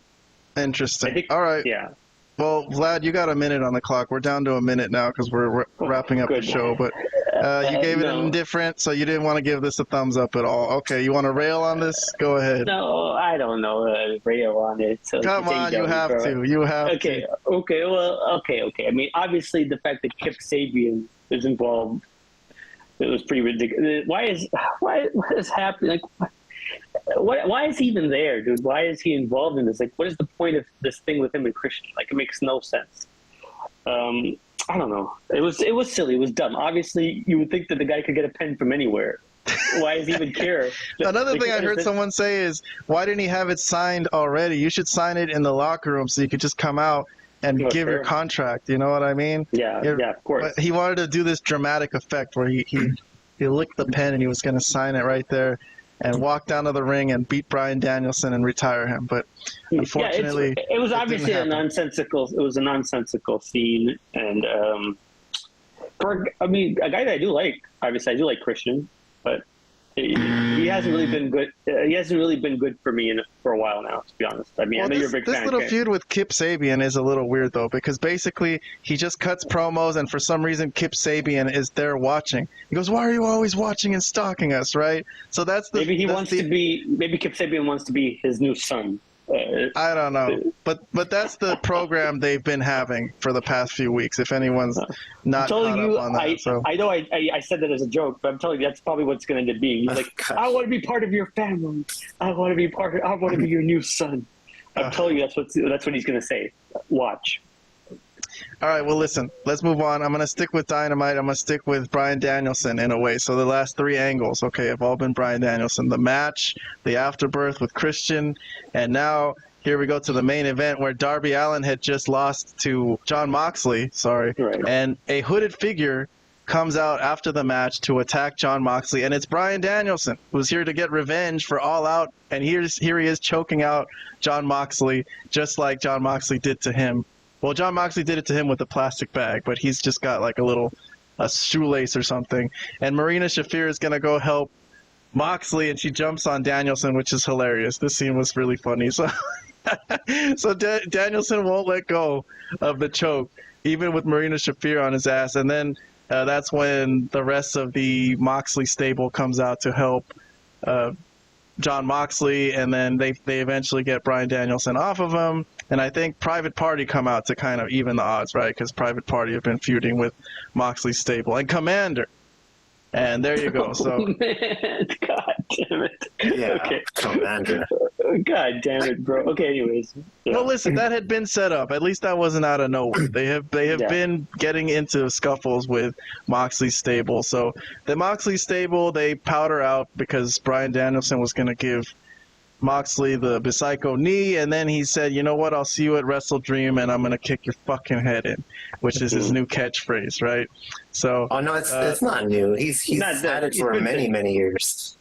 Interesting. All right. Yeah. Well, Vlad, you got a minute on the clock. We're down to a minute now because we're wrapping up the show. But you gave it an indifferent, so you didn't want to give this a thumbs up at all. Okay, you want to rail on this? Go ahead. No, I don't know. Rail on it. So come on, you have to. You have to. Okay. Well, okay. I mean, obviously, the fact that Kip Sabian is involved, it was pretty ridiculous. What is happening? Like, why is he even there, dude? Why is he involved in this? Like, what is the point of this thing with him and Christian? Like, it makes no sense. I don't know. It was silly. It was dumb. Obviously, you would think that the guy could get a pen from anywhere. Why does he even care? Another thing I heard someone say is, why didn't he have it signed already? You should sign it in the locker room so you could just come out and give your contract. You know what I mean? Yeah, of course. But he wanted to do this dramatic effect where he licked the pen and he was going to sign it right there and walk down to the ring and beat Bryan Danielson and retire him. But unfortunately, it was obviously a nonsensical. It was a nonsensical scene, and a guy that I do like. Obviously, I do like Christian, but he hasn't really been good. He hasn't really been good for me for a while now, to be honest. I mean, I know you're a big fan. This little feud with Kip Sabian is a little weird, though, because basically he just cuts promos, and for some reason Kip Sabian is there watching. He goes, "Why are you always watching and stalking us?" Right? So that's the maybe Kip Sabian wants to be his new son. I don't know, but that's the program they've been having for the past few weeks. If anyone's not caught up on that, I know I said that as a joke, but I'm telling you that's probably what's going to end up being. He's like, I want to be part of your family. I want to be your new son. I'm telling you that's what he's going to say. Watch. All right, well, listen, let's move on. I'm going to stick with Dynamite. I'm going to stick with Bryan Danielson in a way. So the last three angles, okay, have all been Bryan Danielson. The match, the afterbirth with Christian, and now here we go to the main event where Darby Allin had just lost to Jon Moxley, and a hooded figure comes out after the match to attack Jon Moxley, and it's Bryan Danielson, who's here to get revenge for All Out, and here he is choking out Jon Moxley, just like Jon Moxley did to him. Well, Jon Moxley did it to him with a plastic bag, but he's just got like a shoelace or something. And Marina Shafir is going to go help Moxley, and she jumps on Danielson, which is hilarious. This scene was really funny. So Danielson won't let go of the choke, even with Marina Shafir on his ass. And then that's when the rest of the Moxley stable comes out to help Jon Moxley, and then they eventually get Bryan Danielson off of him. And I think Private Party come out to kind of even the odds, right? Because Private Party have been feuding with Moxley's stable and Commander. And there you go. So, man, God damn it. Yeah, okay. Commander. God damn it, bro. Okay, anyways. Yeah. Well, listen, that had been set up. At least that wasn't out of nowhere. They have been getting into scuffles with Moxley's stable. So the Moxley stable, they powder out because Bryan Danielson was going to give Moxley the Psycho knee, and then he said, you know what, I'll see you at Wrestle Dream, and I'm going to kick your fucking head in, which is his new catchphrase, right? So. Oh, no, it's not new. He's had it for many years.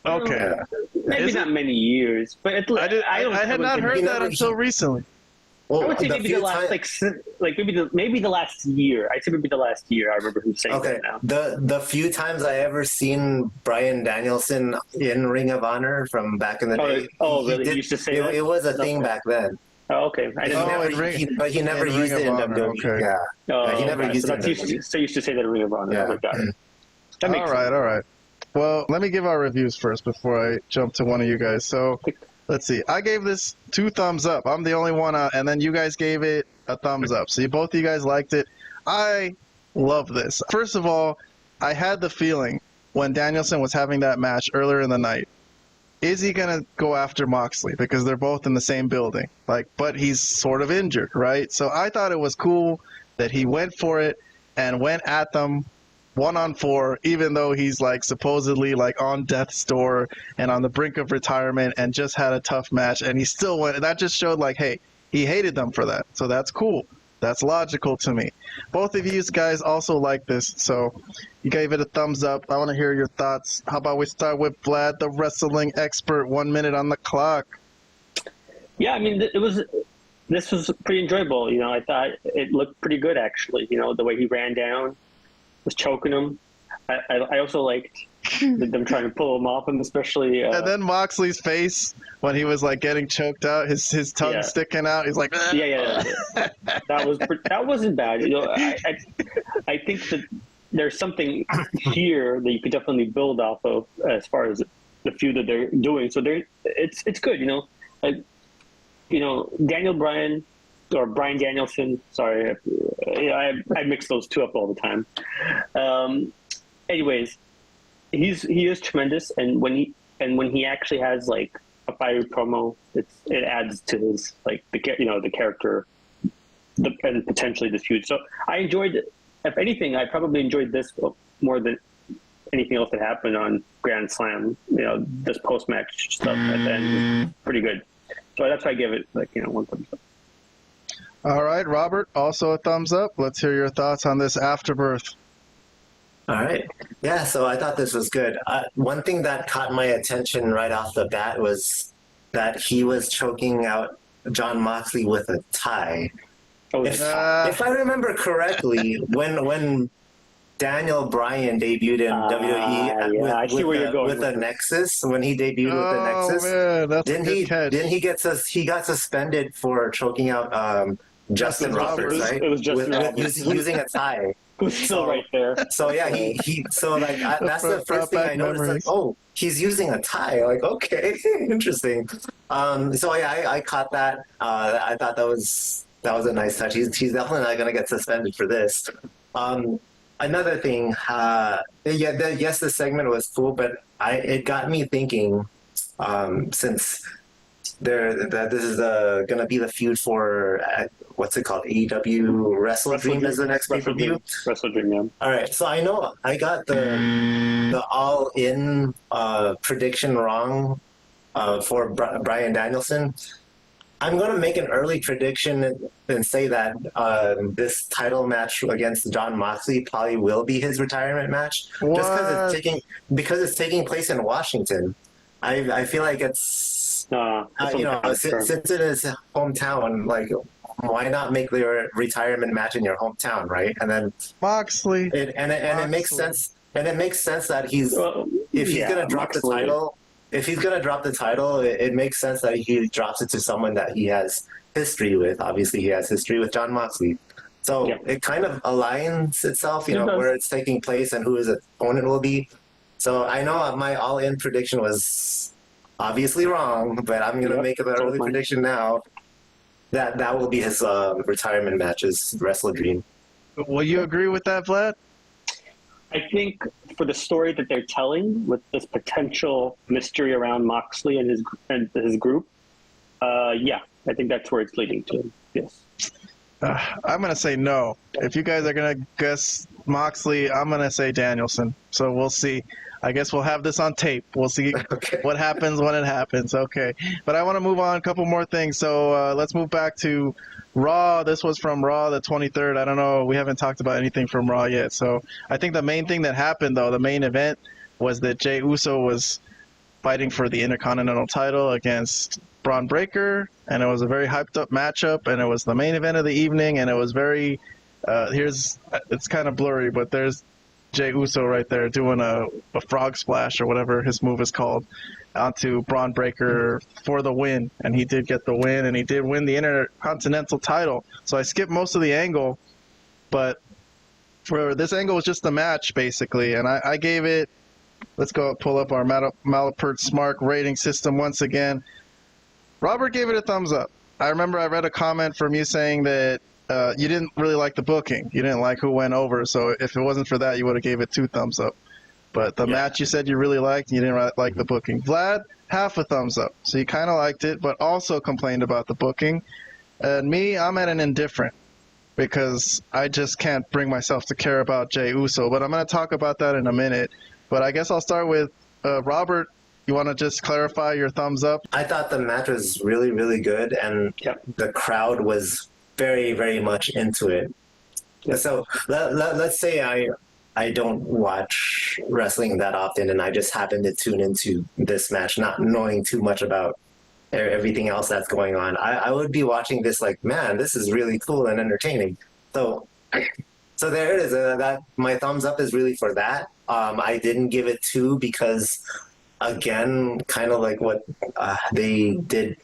Okay. Maybe not many years, but I had not heard that until recently. Well, I would say maybe the last maybe the last year. I'd say maybe the last year. I remember who's saying that now. The few times I ever seen Bryan Danielson in Ring of Honor from back in the day. Oh, really? He used to say that? It was a thing back then. Oh, okay. I didn't but he never used it in WWE. Okay. Yeah. He never used it. So used to say that in Ring of Honor. Yeah. That makes sense. All right. Well, let me give our reviews first before I jump to one of you guys. So. Let's see. I gave this 2 thumbs up. I'm the only one and then you guys gave it a thumbs up. So both of you guys liked it. I love this. First of all, I had the feeling when Danielson was having that match earlier in the night is he gonna go after Moxley because they're both in the same building? Like, but he's sort of injured, right? So I thought it was cool that he went for it and went at them 1-on-4, even though he's like supposedly like on death's door and on the brink of retirement and just had a tough match, and he still went. That just showed like, hey, he hated them for that. So that's cool. That's logical to me. Both of you guys also like this, so you gave it a thumbs up. I want to hear your thoughts. How about we start with Vlad, the wrestling expert? 1 minute on the clock. Yeah, I mean, this was pretty enjoyable. You know, I thought it looked pretty good, actually. You know, the way he ran down, was choking him. I also liked them trying to pull him off him, especially. And then Moxley's face when he was like getting choked out, his tongue sticking out. He's like, yeah. That wasn't bad. You know, I think that there's something here that you could definitely build off of as far as the feud that they're doing. So it's good. You know, like, you know, Brian Danielson. Sorry, I mix those two up all the time. Anyways, he is tremendous, and when he actually has like a fiery promo, it adds to his like the character, and potentially the feud. So I enjoyed it. If anything, I probably enjoyed this more than anything else that happened on Grand Slam. You know, this post match stuff at the end was pretty good. So that's why I give it like 1 thumbs up. All right, Robert, also a thumbs up. Let's hear your thoughts on this Afterbirth. All right. Yeah, so I thought this was good. One thing that caught my attention right off the bat was that he was choking out Jon Moxley with a tie. If I remember correctly, when Daniel Bryan debuted in WWE with a Nexus, when he debuted with the Nexus, man, that's didn't he got suspended for choking out Justin Roberts, right? It was Justin Roberts using a tie. Who's still right there. So yeah, that's the first thing I noticed. Like, oh, he's using a tie. Like, okay, interesting. So yeah, I caught that. I thought that was a nice touch. He's definitely not going to get suspended for this. Another thing, yes, the segment was cool, but it got me thinking. Since this is going to be the feud for what's it called? AEW Wrestle Dream is the next pay-per-view. Wrestle Dream, yeah. All right, so I know I got the all-in prediction wrong for Bryan Danielson. I'm going to make an early prediction and say that this title match against Jon Moxley probably will be his retirement match. What? Just because it's taking place in Washington. I feel like it's since it is hometown, like, why not make your retirement match in your hometown, right? And then Moxley, it makes sense. And it makes sense that if he's going to drop the title. If he's going to drop the title, it makes sense that he drops it to someone that he has history with. Obviously, he has history with Jon Moxley. So it kind of aligns itself, where it's taking place and who his opponent will be. So I know my all-in prediction was obviously wrong, but I'm going to make an early prediction now that will be his retirement match, his Wrestle Dream. Will you agree with that, Vlad? I think for the story that they're telling with this potential mystery around Moxley and his group, I think that's where it's leading to. Yes. I'm going to say no. If you guys are going to guess Moxley, I'm going to say Danielson. So we'll see. I guess we'll have this on tape. We'll see what happens when it happens. Okay. But I want to move on a couple more things. So let's move back to Raw. This was from Raw the 23rd. I don't know. We haven't talked about anything from Raw yet. So I think the main thing that happened, though, the main event, was that Jey Uso was fighting for the Intercontinental title against Bron Breakker, and it was a very hyped up matchup, and it was the main event of the evening, and it was very it's kind of blurry, but there's Jey Uso right there doing a frog splash or whatever his move is called onto Bron Breakker for the win, and he did get the win, and he did win the Intercontinental title. So I skipped most of the angle, but for this angle was just the match basically, and I gave it. Let's go pull up our Malapert Smark rating system once again. Robert gave it a thumbs up. I remember I read a comment from you saying that you didn't really like the booking. You didn't like who went over. So if it wasn't for that, you would have gave it 2 thumbs up. But the match you said you really liked, and you didn't like the booking. Vlad, half a thumbs up. So you kind of liked it, but also complained about the booking. And me, I'm at an indifferent because I just can't bring myself to care about Jey Uso. But I'm going to talk about that in a minute. But I guess I'll start with Robert. You want to just clarify your thumbs up? I thought the match was really, really good, and the crowd was very, very much into it. So let's say I don't watch wrestling that often, and I just happen to tune into this match, not knowing too much about everything else that's going on. I would be watching this like, man, this is really cool and entertaining. So there it is. That my thumbs up is really for that. I didn't give it 2 because, again, kind of like what they did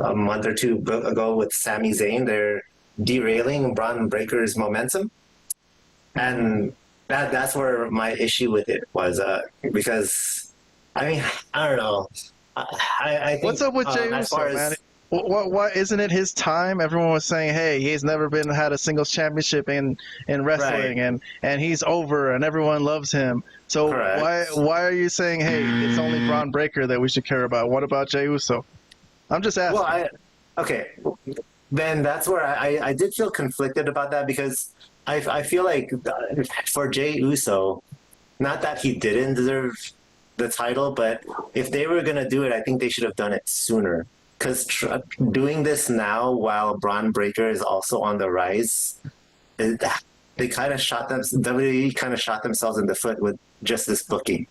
a month or 2 ago with Sami Zayn, they're derailing Bron Breakker's momentum. And that's where my issue with it was, because, I mean, I don't know. I think, what's up with Jey Uso, man? Why isn't it his time? Everyone was saying, hey, he's never had a singles championship in wrestling, right. and he's over, and everyone loves him. So why are you saying, hey, it's only Bron Breakker that we should care about? What about Jey Uso? I'm just asking. Well, okay. Then that's where I did feel conflicted about that, because I feel like for Jey Uso, not that he didn't deserve the title, but if they were going to do it, I think they should have done it sooner. Because doing this now while Bron Breakker is also on the rise, they kind of WWE kind of shot themselves in the foot with just this booking.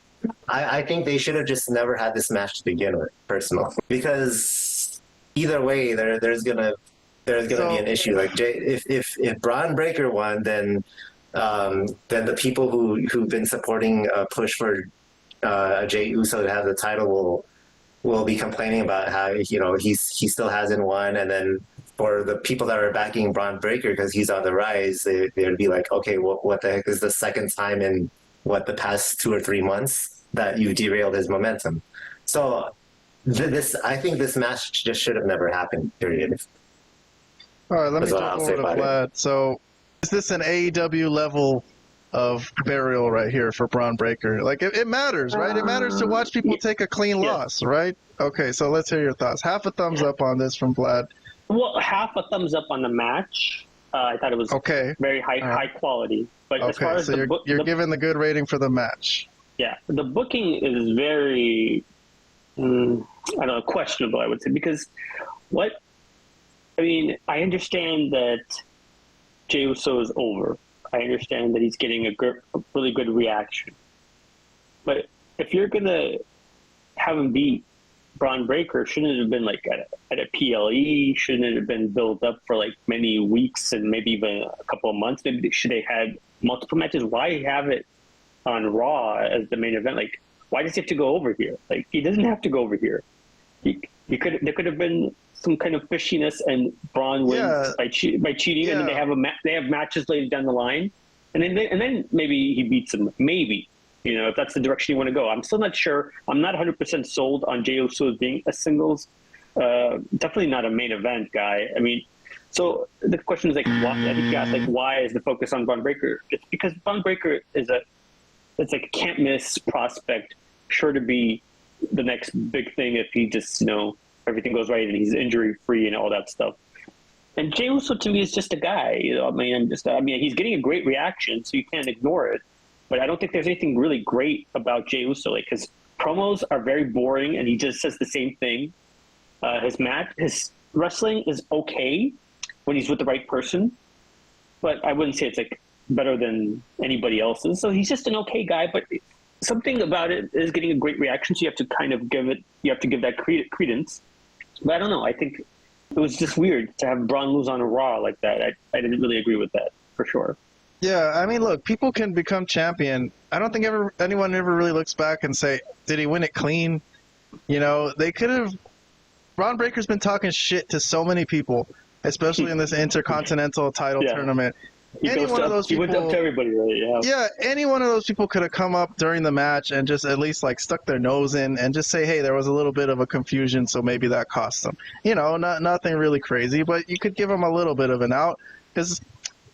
I think they should have just never had this match to begin with, personally, because either way, there's gonna be an issue. Like if Bron Breakker won, then the people who've been supporting a push for Jey Uso to have the title will be complaining about how he still hasn't won, and then for the people that are backing Bron Breakker because he's on the rise, they'd be like, okay, what the heck is the second time in the past 2 or 3 months that you derailed his momentum? So I think this match just should have never happened. Period. All right, let me talk over to Vlad. So is this an AEW level of burial right here for Bron Breakker? Like, it matters, right? It matters to watch people take a clean loss, right? Okay, so let's hear your thoughts. Half a thumbs up on this from Vlad. Well, half a thumbs up on the match. I thought it was very high quality. But as far as you're giving the good rating for the match. Yeah, the booking is very, I don't know, questionable, I would say, because I understand that Jey Uso is over. I understand that he's getting a really good reaction. But if you're going to have him beat Bron Breakker, shouldn't it have been like at a PLE? Shouldn't it have been built up for like many weeks and maybe even a couple of months? Maybe should they had multiple matches? Why have it on Raw as the main event? Like, why does he have to go over here? Like, he doesn't have to go over here. There could have been some kind of fishiness, and Braun wins by cheating, and then they have matches later down the line, and then maybe he beats him. Maybe, if that's the direction you want to go. I'm still not sure. I'm not 100% sold on Jey Uso being a singles. Definitely not a main event guy. I mean, so the question is like, I think you asked like, why is the focus on Bron Breakker? It's because Bron Breakker it's like a can't miss prospect, sure to be the next big thing if he just everything goes right and he's injury free and all that stuff. And Jey Uso to me is just a guy. He's getting a great reaction, so you can't ignore it. But I don't think there's anything really great about Jey Uso. Like, his promos are very boring, and he just says the same thing. His wrestling is okay when he's with the right person, but I wouldn't say it's like better than anybody else's. So he's just an okay guy, but something about it is getting a great reaction. So you have to kind of give that credence. But I don't know. I think it was just weird to have Braun lose on a Raw like that. I didn't really agree with that, for sure. Yeah, I mean, look, people can become champion. I don't think anyone ever really looks back and say, did he win it clean? They could have. Bron Breakker's been talking shit to so many people, especially in this Intercontinental title tournament. He went up to everybody, right? Yeah, any one of those people could have come up during the match and just at least like stuck their nose in and just say, hey, there was a little bit of a confusion, so maybe that cost them. Nothing really crazy, but you could give them a little bit of an out because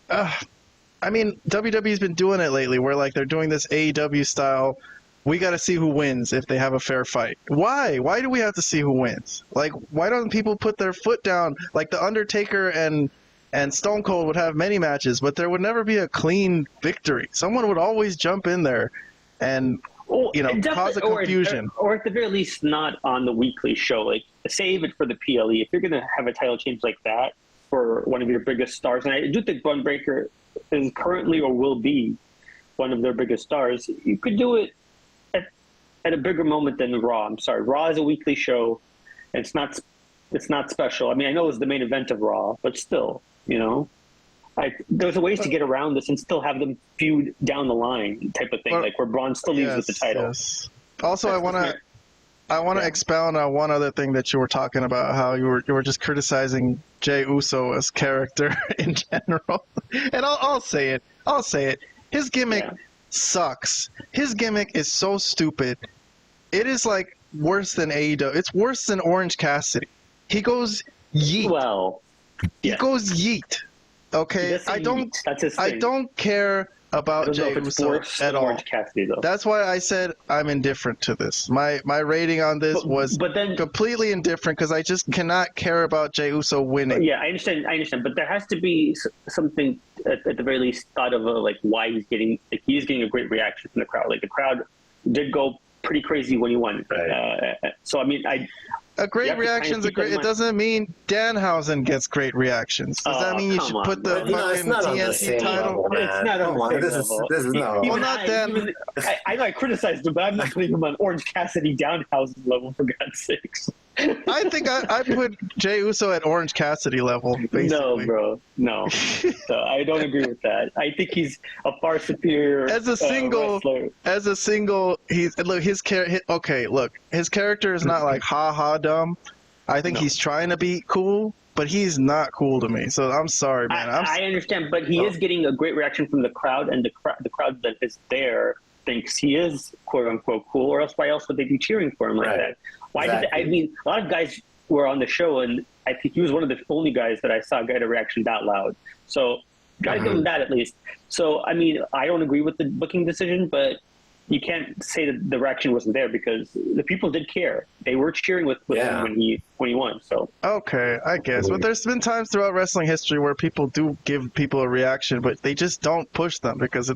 I I mean, WWE's been doing it lately where, like, they're doing this AEW style. We got to see who wins if they have a fair fight. Why? Why do we have to see who wins? Like, why don't people put their foot down? Like, The Undertaker and Stone Cold would have many matches, but there would never be a clean victory. Someone would always jump in there and, cause a confusion. Or at the very least, not on the weekly show. Like, save it for the PLE. If you're going to have a title change like that for one of your biggest stars, and I do think Bron Breakker is currently or will be one of their biggest stars, you could do it at a bigger moment than Raw. I'm sorry. Raw is a weekly show. And it's not special. I mean, I know it's the main event of Raw, but still, there's ways to get around this and still have them feud down the line type of thing, like where Braun still leaves with the title. Yes. Also, I want to expound on one other thing that you were talking about, how you were just criticizing Jey Uso as character in general. And I'll say it. His gimmick sucks. His gimmick is so stupid. It is like worse than AEW. It's worse than Orange Cassidy. He goes yeet. Well, he goes yeet. Okay, I don't care about Jey Uso at all. Orange Cassidy, though. That's why I said I'm indifferent to this. My rating on this was completely indifferent because I just cannot care about Jey Uso winning. Yeah, I understand, but there has to be something at the very least thought of why he's getting a great reaction from the crowd. Like, the crowd did go pretty crazy when he won. Right. So I mean, a great reaction's it doesn't mean Danhausen gets great reactions. Does that mean you should put the fucking TNT title? It's not on the same level. This is no. Well, not Dan. I know I criticized him, but I'm not putting him on Orange Cassidy Danhausen level, for God's sakes. I think I put Jey Uso at Orange Cassidy level, basically. No, bro. No. So I don't agree with that. I think he's a far superior as a single wrestler. His character is not like ha dumb. I think he's trying to be cool, but he's not cool to me. So I'm sorry, man. I understand, but he is getting a great reaction from the crowd, and the crowd that is there thinks he is quote unquote cool, or else why else would they be cheering for him like that? Why did I mean, a lot of guys were on the show, and I think he was one of the only guys that I saw get a reaction that loud. So gotta give him that at least. So I mean, I don't agree with the booking decision, but you can't say that the reaction wasn't there because the people did care. They were cheering with him when he won. So okay, I guess. But there's been times throughout wrestling history where people do give people a reaction, but they just don't push them because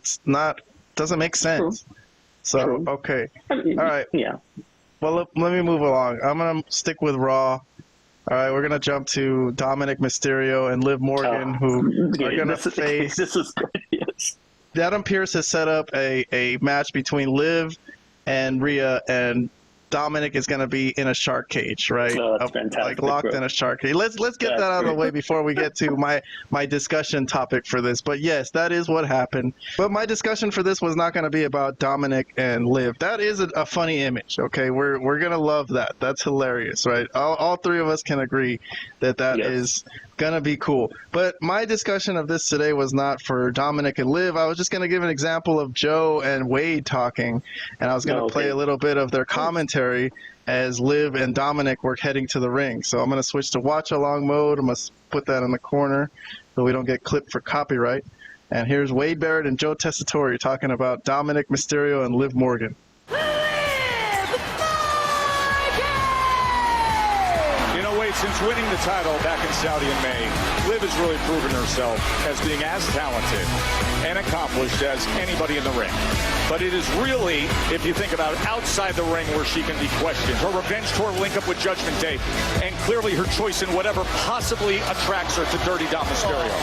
doesn't make sense. True. So True. Okay, I mean, all right. Yeah. Well, let me move along. I'm going to stick with Raw. All right, we're going to jump to Dominic Mysterio and Liv Morgan, who are going to face... This is good, yes. Adam Pearce has set up a match between Liv and Rhea, and Dominic is going to be in a shark cage, right? Oh, that's fantastic. Like locked in a shark cage. Let's get that out of the way before we get to my discussion topic for this. But yes, that is what happened. But my discussion for this was not going to be about Dominic and Liv. That is a funny image, okay? We're going to love that. That's hilarious, right? All three of us can agree that is going to be cool. But my discussion of this today was not for Dominic and Liv. I was just going to give an example of Joe and Wade talking, and I was going to play a little bit of their commentary as Liv and Dominic were heading to the ring. So I'm going to switch to watch along mode. I'm going to put that in the corner so we don't get clipped for copyright. And here's Wade Barrett and Joe Tessitore talking about Dominic Mysterio and Liv Morgan. Since winning the title back in Saudi in May, Liv has really proven herself as being as talented and accomplished as anybody in the ring. But it is really, if you think about it, outside the ring where she can be questioned. Her revenge tour link up with Judgment Day, and clearly her choice in whatever possibly attracts her to Dirty Dom Mysterio.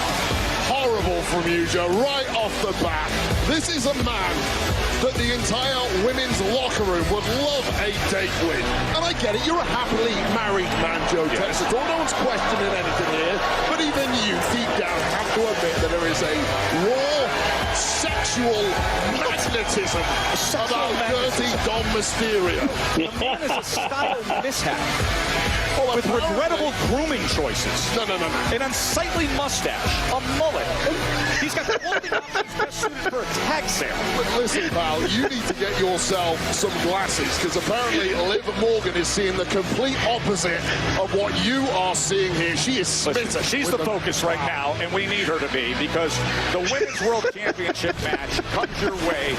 Horrible from you, Joe, right off the bat. This is a man that the entire women's locker room would love a date with. And I get it, you're a happily married man, Joe Tessitore. No one's questioning anything here. But even you, deep down, have to admit that there is a raw sexual magnetism about Dirty Dom Mysterio. The man is a style mishap. With regrettable grooming choices. No. An unsightly mustache, a mullet. He's got the only option best suited for a tag sale. But listen, pal, you need to get yourself some glasses because apparently Liv Morgan is seeing the complete opposite of what you are seeing here. She is smitten. Listen, she's the focus right now, and we need her to be because the Women's World Championship match comes your way.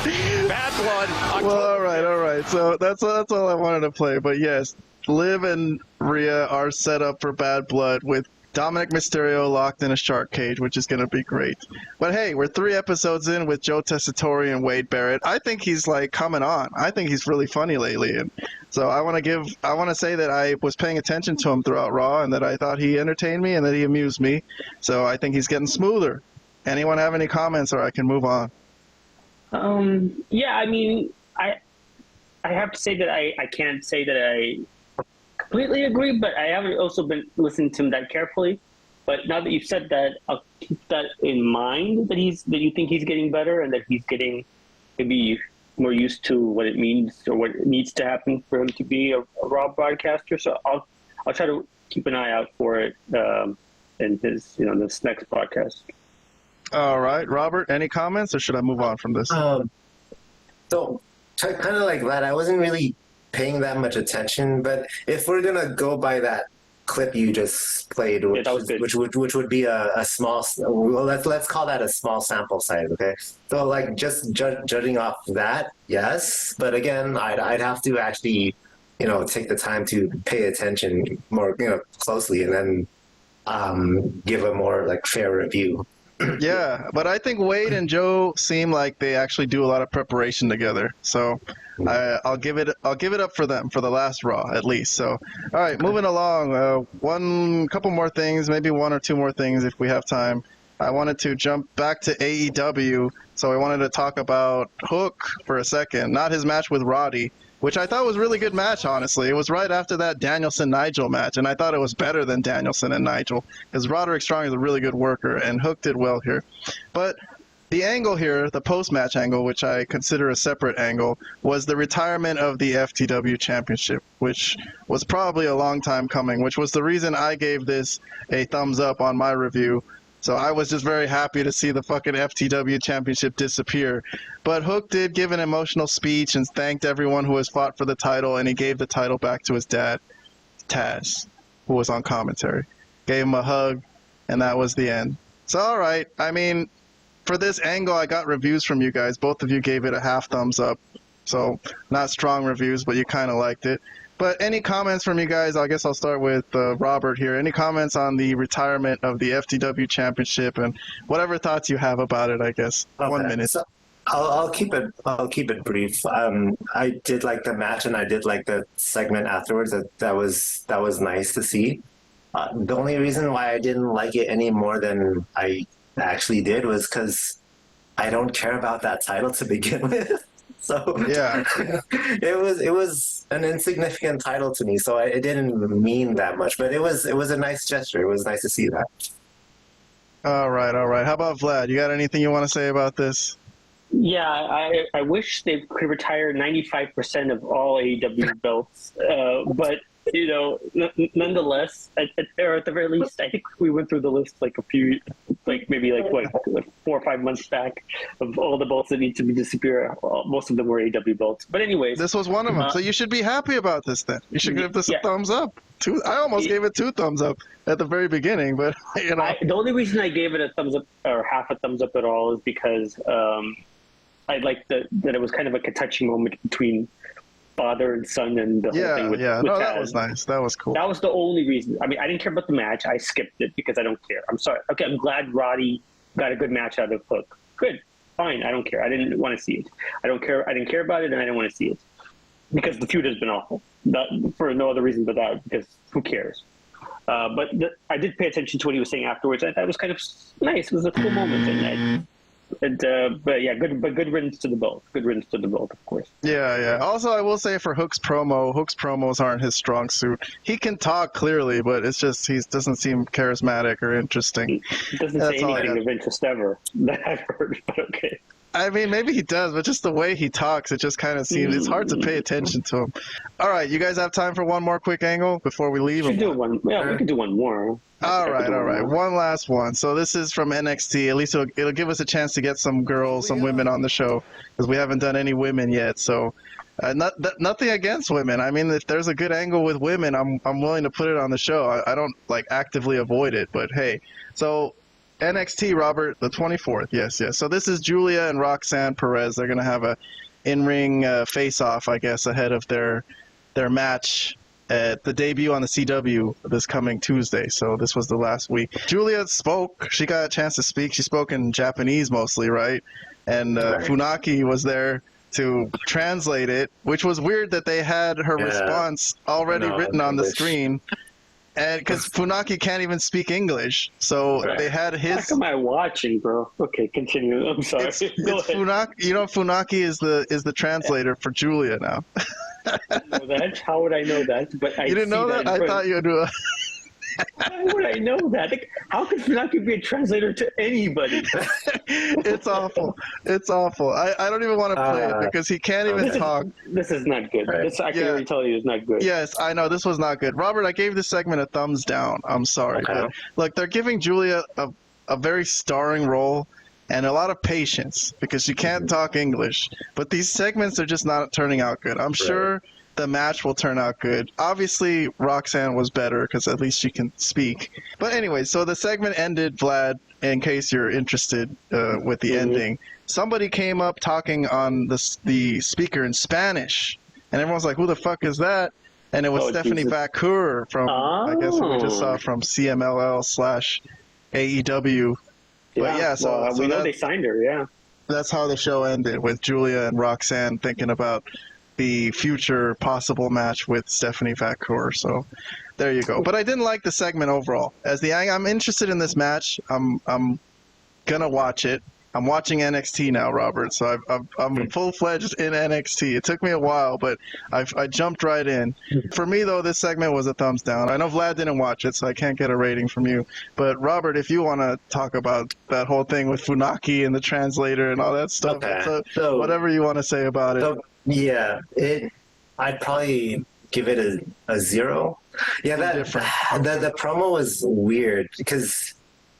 Bad Blood. Well, all right. So that's all I wanted to play. But yes, Liv and Rhea are set up for Bad Blood with Dominic Mysterio locked in a shark cage, which is going to be great. But hey, we're 3 episodes in with Joe Tessitore and Wade Barrett. I think he's like coming on. I think he's really funny lately, and so I want to say that I was paying attention to him throughout Raw, and that I thought he entertained me and that he amused me. So I think he's getting smoother. Anyone have any comments, or I can move on? Yeah, I mean, I have to say that I can't say that I completely agree, but I haven't also been listening to him that carefully. But now that you've said that, I'll keep that in mind, that you think he's getting better and that he's getting maybe more used to what it means or what needs to happen for him to be a Raw broadcaster. So I'll try to keep an eye out for it in his this next podcast. All right, Robert, any comments, or should I move on from this? So kind of like that, I wasn't really paying that much attention, but if we're gonna go by that clip you just played, which would be a small, well, let's call that a small sample size, okay? So like just judging off that, yes, but again, I'd have to actually take the time to pay attention more closely and then give a more like fair review. Yeah, but I think Wade and Joe seem like they actually do a lot of preparation together. So I'll give it up for them for the last Raw at least. So all right, moving along. Couple more things, maybe 1 or 2 more things if we have time. I wanted to jump back to AEW, so I wanted to talk about Hook for a second. Not his match with Roddy, which I thought was a really good match, honestly. It was right after that Danielson-Nigel match, and I thought it was better than Danielson and Nigel, because Roderick Strong is a really good worker, and Hook did well here. But the angle here, the post-match angle, which I consider a separate angle, was the retirement of the FTW Championship, which was probably a long time coming, which was the reason I gave this a thumbs up on my review. So I was just very happy to see the fucking FTW Championship disappear. But Hook did give an emotional speech and thanked everyone who has fought for the title, and he gave the title back to his dad, Taz, who was on commentary. Gave him a hug, and that was the end. So, all right. I mean, for this angle, I got reviews from you guys. Both of you gave it a half thumbs up. So, not strong reviews, but you kind of liked it. But any comments from you guys? I guess I'll start with Robert here. Any comments on the retirement of the FTW Championship and whatever thoughts you have about it? I guess 1 minute. So I'll keep it brief. I did like the match and I did like the segment afterwards. That was nice to see. The only reason why I didn't like it any more than I actually did was because I don't care about that title to begin with. So yeah, it was an insignificant title to me, so it didn't mean that much. But it was a nice gesture. It was nice to see that. All right. How about Vlad? You got anything you want to say about this? Yeah, I wish they could retire 95% of all AEW belts, but nonetheless, or at the very least, I think we went through the list like maybe 4 or 5 months back of all the belts that need to be disappear. Most of them were AEW belts, but anyways, this was one of them. So you should be happy about this then. You should give this a thumbs up. I almost gave it 2 thumbs up at the very beginning, but the only reason I gave it a thumbs up or half a thumbs up at all is because I liked that it was kind of like a touching moment between father and son and the whole thing with Taz. That was nice. That was cool. That was the only reason. I mean, I didn't care about the match. I skipped it because I don't care. I'm sorry. Okay, I'm glad Roddy got a good match out of Hook. Good. Fine. I don't care. I didn't want to see it. I don't care. I didn't care about it, and I didn't want to see it because the feud has been awful. For no other reason but that, because who cares? But I did pay attention to what he was saying afterwards. I thought it was kind of nice. It was a cool moment, but good riddance to the belt. Good riddance to the belt, of course. Yeah. Also, I will say for Hook's promos aren't his strong suit. He can talk clearly, but it's just he doesn't seem charismatic or interesting. He doesn't say anything of interest ever that I've heard, but okay. I mean, maybe he does, but just the way he talks, it just kind of seems it's hard to pay attention to him. All right, you guys have time for one more quick angle before we leave? We could do one. Yeah, we could do one more. All right. One last one. So this is from NXT. At least it'll give us a chance to get some girls, some women on the show, because we haven't done any women yet. So nothing against women. I mean, if there's a good angle with women, I'm willing to put it on the show. I don't like actively avoid it, but hey. So NXT, Robert, the 24th. Yes. So this is Giulia and Roxanne Perez. They're going to have a in-ring face-off, I guess, ahead of their match at the debut on the CW this coming Tuesday. So this was the last week. Giulia spoke. She got a chance to speak. She spoke in Japanese mostly, right? And Funaki was there to translate it, which was weird that they had her response already written on the screen. And because Funaki can't even speak English, so they had his. What am I watching, bro? Okay, continue. I'm sorry. It's Funaki. You know, Funaki is the translator for Giulia now. I know that. How would I know that? But you didn't know that? I thought you knew. How would I know that? Like, how could Funaki be a translator to anybody? It's awful. It's awful. I don't even want to play it because he can't even talk. This is not good. This I can already tell you is not good. Yes, I know. This was not good. Robert, I gave this segment a thumbs down. I'm sorry. But, look, they're giving Giulia a very starring role and a lot of patience because she can't talk English. But these segments are just not turning out good. I'm sure the match will turn out good. Obviously, Roxanne was better because at least she can speak. But anyway, so the segment ended, Vlad, in case you're interested with the ending. Somebody came up talking on the speaker in Spanish, and everyone's like, who the fuck is that? And it was Stephanie Vaquer from, I guess we just saw from CMLL/AEW. But so we know they signed her, That's how the show ended, with Giulia and Roxanne thinking about the future possible match with Stephanie Vaquer. So there you go. But I didn't like the segment overall. I'm interested in this match. I'm gonna watch it. I'm watching NXT now, Robert. So I'm full-fledged in NXT. It took me a while, but I jumped right in. For me, though, this segment was a thumbs down. I know Vlad didn't watch it, so I can't get a rating from you. But Robert, if you want to talk about that whole thing with Funaki and the translator and all that stuff, so whatever you want to say about it. Yeah, I'd probably give it a 0. Yeah, the promo was weird because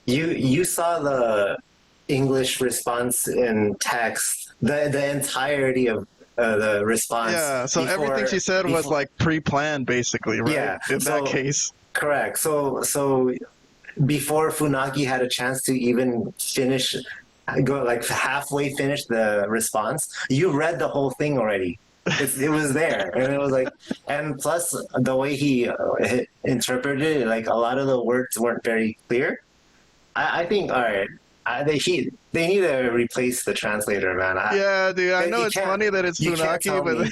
you saw the English response in text, the entirety of the response. Yeah, so everything she said was like pre-planned, basically, right? Yeah, in that case. Correct. So before Funaki had a chance to even halfway finish the response, you read the whole thing already. It was there, and it was like, and plus the way he interpreted it, like a lot of the words weren't very clear. I think, all right, they need to replace the translator, man. Dude, I know it's funny that it's Funaki, but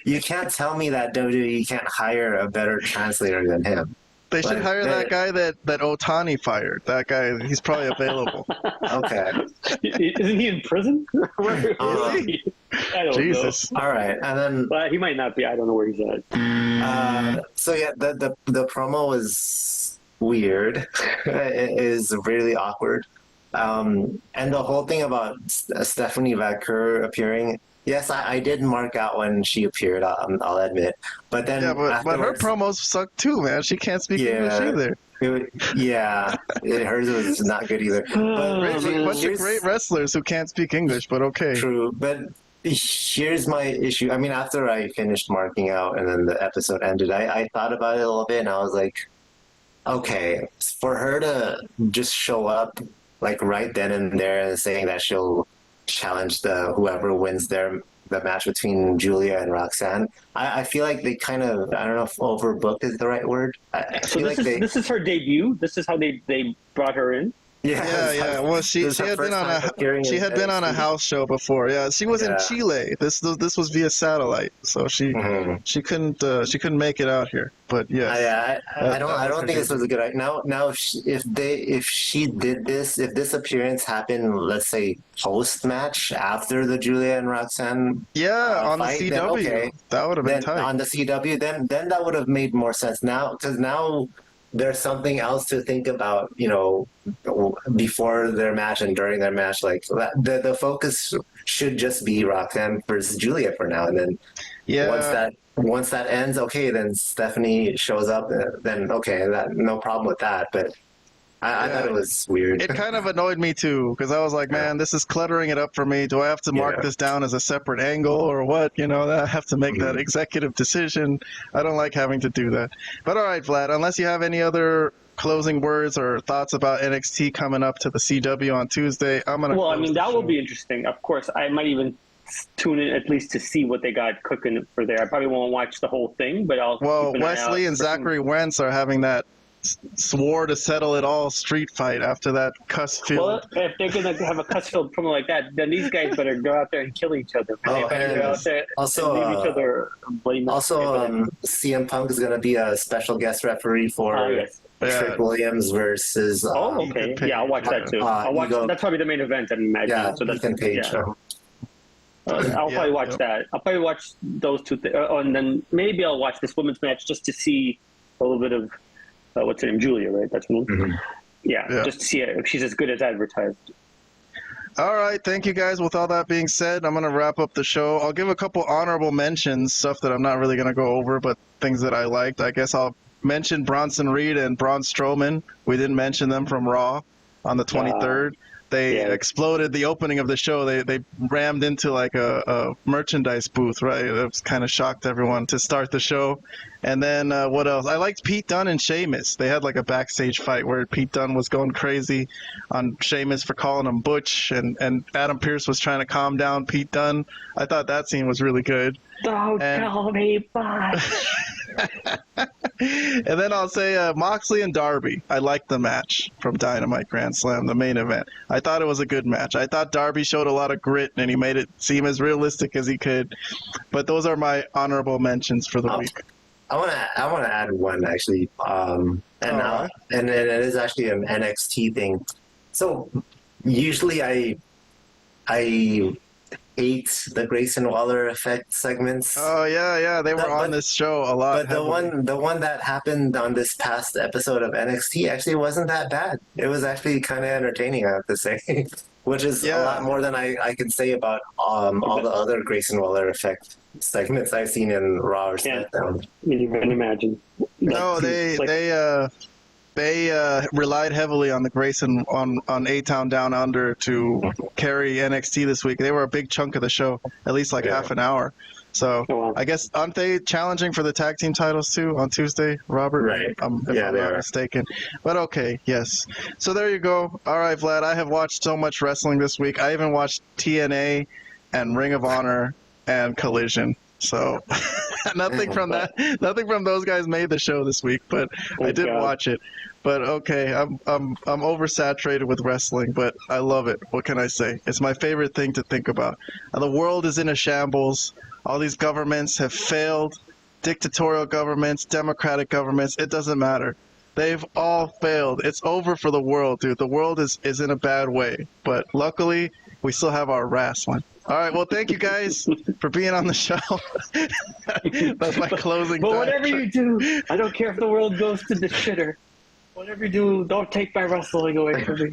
you can't tell me that WWE can't hire a better translator than him. They should hire that guy that Otani fired. That guy, he's probably available. Okay. Isn't he in prison? Where is he? I don't know. All right, and then he might not be. I don't know where he's at. So yeah, the promo was weird. It is really awkward. And the whole thing about Stephanie Vaquer appearing. Yes, I did mark out when she appeared, I'll admit. But then but her promos suck too, man. She can't speak English either. Hers was not good either. But bunch of great wrestlers who can't speak English, but okay. True, but here's my issue. I mean, after I finished marking out and then the episode ended, I thought about it a little bit, and I was like, okay, for her to just show up like right then and there and saying that she'll challenge whoever wins the match between Giulia and Roxanne. I feel like they kind of, I don't know if overbooked is the right word. This is her debut. This is how they brought her in. Yeah. Well, she had been on a house show before. Yeah, she was in Chile. This was via satellite, so she couldn't make it out here. But I don't think this was a good idea. Now, if this appearance happened, let's say post match after the Giulia and Roxanne on fight, the CW, that would have been tight. On the CW, then that would have made more sense. Now, because now there's something else to think about, before their match and during their match. Like the focus should just be Roxanne versus Giulia for now, and then once that ends, okay, then Stephanie shows up, then okay, no problem with that. But I thought it was weird. It kind of annoyed me too, because I was like, man, this is cluttering it up for me. Do I have to mark this down as a separate angle or what? I have to make that executive decision. I don't like having to do that. But all right, Vlad, unless you have any other closing words or thoughts about NXT coming up to the CW on Tuesday, I'm going to Well, I mean, that will be interesting. Of course, I might even tune in at least to see what they got cooking for there. I probably won't watch the whole thing, but I'll keep an Wesley eye out and Zachary Wentz are having that swore to settle it all street fight after that cuss field. Well, if they're going to have a cuss field promo like that, then these guys better go out there and kill each other. They better go out there and leave each other blame. CM Punk is going to be a special guest referee for Trick Williams versus. Okay. Yeah, I'll watch that too. That's probably the main event, I imagine. Yeah, so that's Ethan Page. Yeah. I'll probably watch that. I'll probably watch those two things. And then maybe I'll watch this women's match just to see a little bit of, what's her name? Giulia, right? That's her name? Mm-hmm. Yeah, just to see if she's as good as advertised. All right, thank you guys. With all that being said, I'm going to wrap up the show. I'll give a couple honorable mentions, stuff that I'm not really going to go over, but things that I liked. I guess I'll mention Bronson Reed and Braun Strowman. We didn't mention them from Raw on the 23rd. They exploded the opening of the show. They rammed into like a merchandise booth, right? It was kind of shocked everyone to start the show. And then what else? I liked Pete Dunne and Sheamus. They had like a backstage fight where Pete Dunne was going crazy on Sheamus for calling him Butch, and Adam Pearce was trying to calm down Pete Dunne. I thought that scene was really good. Don't call me Butch. And then I'll say Moxley and Darby. I liked the match from Dynamite Grand Slam, the main event. I thought it was a good match. I thought Darby showed a lot of grit, and he made it seem as realistic as he could. But those are my honorable mentions for the week. I want to add one actually, and it is actually an NXT thing. So usually I hate the Grayson Waller effect segments. Oh yeah, they were on this show a lot. But the one that happened on this past episode of NXT actually wasn't that bad. It was actually kind of entertaining, I have to say, which is a lot more than I could say about all the other Grayson Waller effect segments I've seen in Raw or SmackDown. You can imagine. No, they relied heavily on the Grayson on A-Town Down Under to carry NXT this week. They were a big chunk of the show, at least half an hour. So I guess, aren't they challenging for the tag team titles too on Tuesday, Robert? Right. If I'm not mistaken. But okay, yes. So there you go. All right, Vlad, I have watched so much wrestling this week. I even watched TNA and Ring of Honor and Collision. So nothing from those guys made the show this week, but I did watch it. But okay, I'm oversaturated with wrestling, but I love it. What can I say? It's my favorite thing to think about. The world is in a shambles. All these governments have failed. Dictatorial governments, democratic governments, it doesn't matter. They've all failed. It's over for the world, dude. The world is in a bad way. But luckily, we still have our wrestling. All right, well, thank you guys for being on the show. That's my closing. But whatever you do, I don't care if the world goes to the shitter. Whatever you do, don't take my wrestling away from me.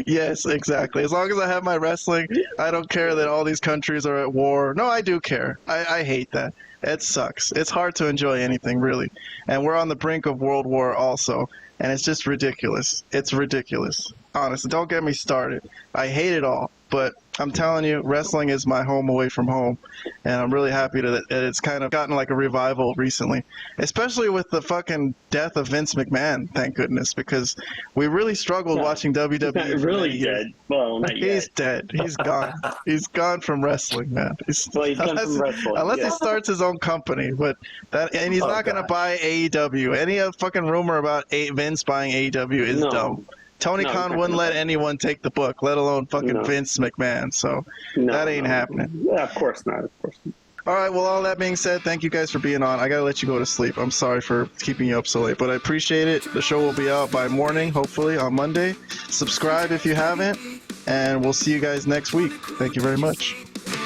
Yes, exactly. As long as I have my wrestling, I don't care that all these countries are at war. No, I do care. I hate that. It sucks. It's hard to enjoy anything, really. And we're on the brink of World War also, and it's just ridiculous. It's ridiculous. Honestly, don't get me started. I hate it all. But I'm telling you, wrestling is my home away from home, and I'm really happy that it's kind of gotten like a revival recently, especially with the fucking death of Vince McMahon, thank goodness, because we really struggled watching WWE. He's not really dead. Well, not yet. He's dead. He's gone. He's gone from wrestling, man. He's gone from wrestling. Unless he starts his own company, and he's not going to buy AEW. Any fucking rumor about Vince buying AEW is dumb. Tony Khan wouldn't let anyone take the book, let alone fucking Vince McMahon. So that ain't happening. Yeah, of course not. Of course not. All right. Well, all that being said, thank you guys for being on. I got to let you go to sleep. I'm sorry for keeping you up so late, but I appreciate it. The show will be out by morning, hopefully on Monday. Subscribe if you haven't, and we'll see you guys next week. Thank you very much.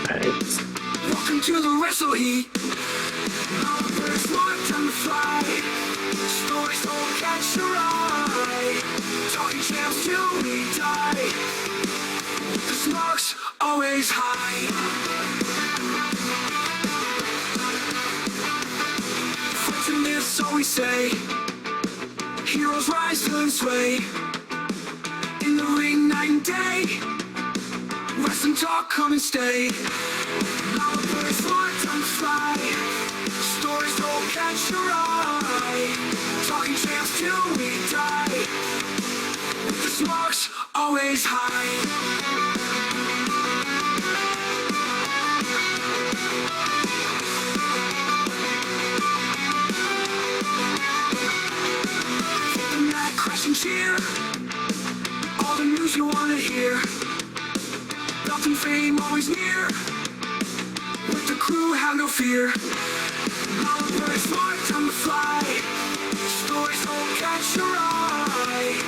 Welcome to the Wrestle Heat. Malapert Smark on the fly. catch your eye. Talking champs till we die. The smark's always high. Fights and myths, so we say. Heroes rise, villains sway. In the ring, night and day. Wrestling talk, come and stay. Malapert Smark, time to fly. Stories don't catch your eye. Talking champs till we die. The smark's always high. The mat crash and cheer. All the news you wanna hear. Belt and fame always near. With the crew, have no fear. Malapert Smark, time to fly. Stories don't catch your eye.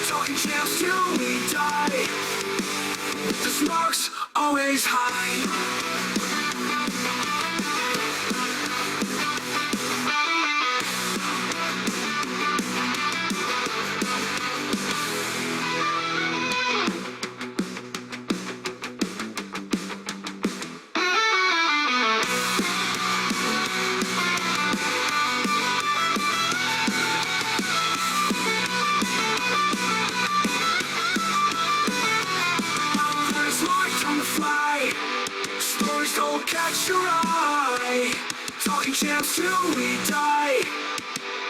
Talking champs till we die. The smark's always high. Catch your eye. Talking champs till we die.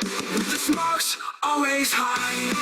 The smark's always high.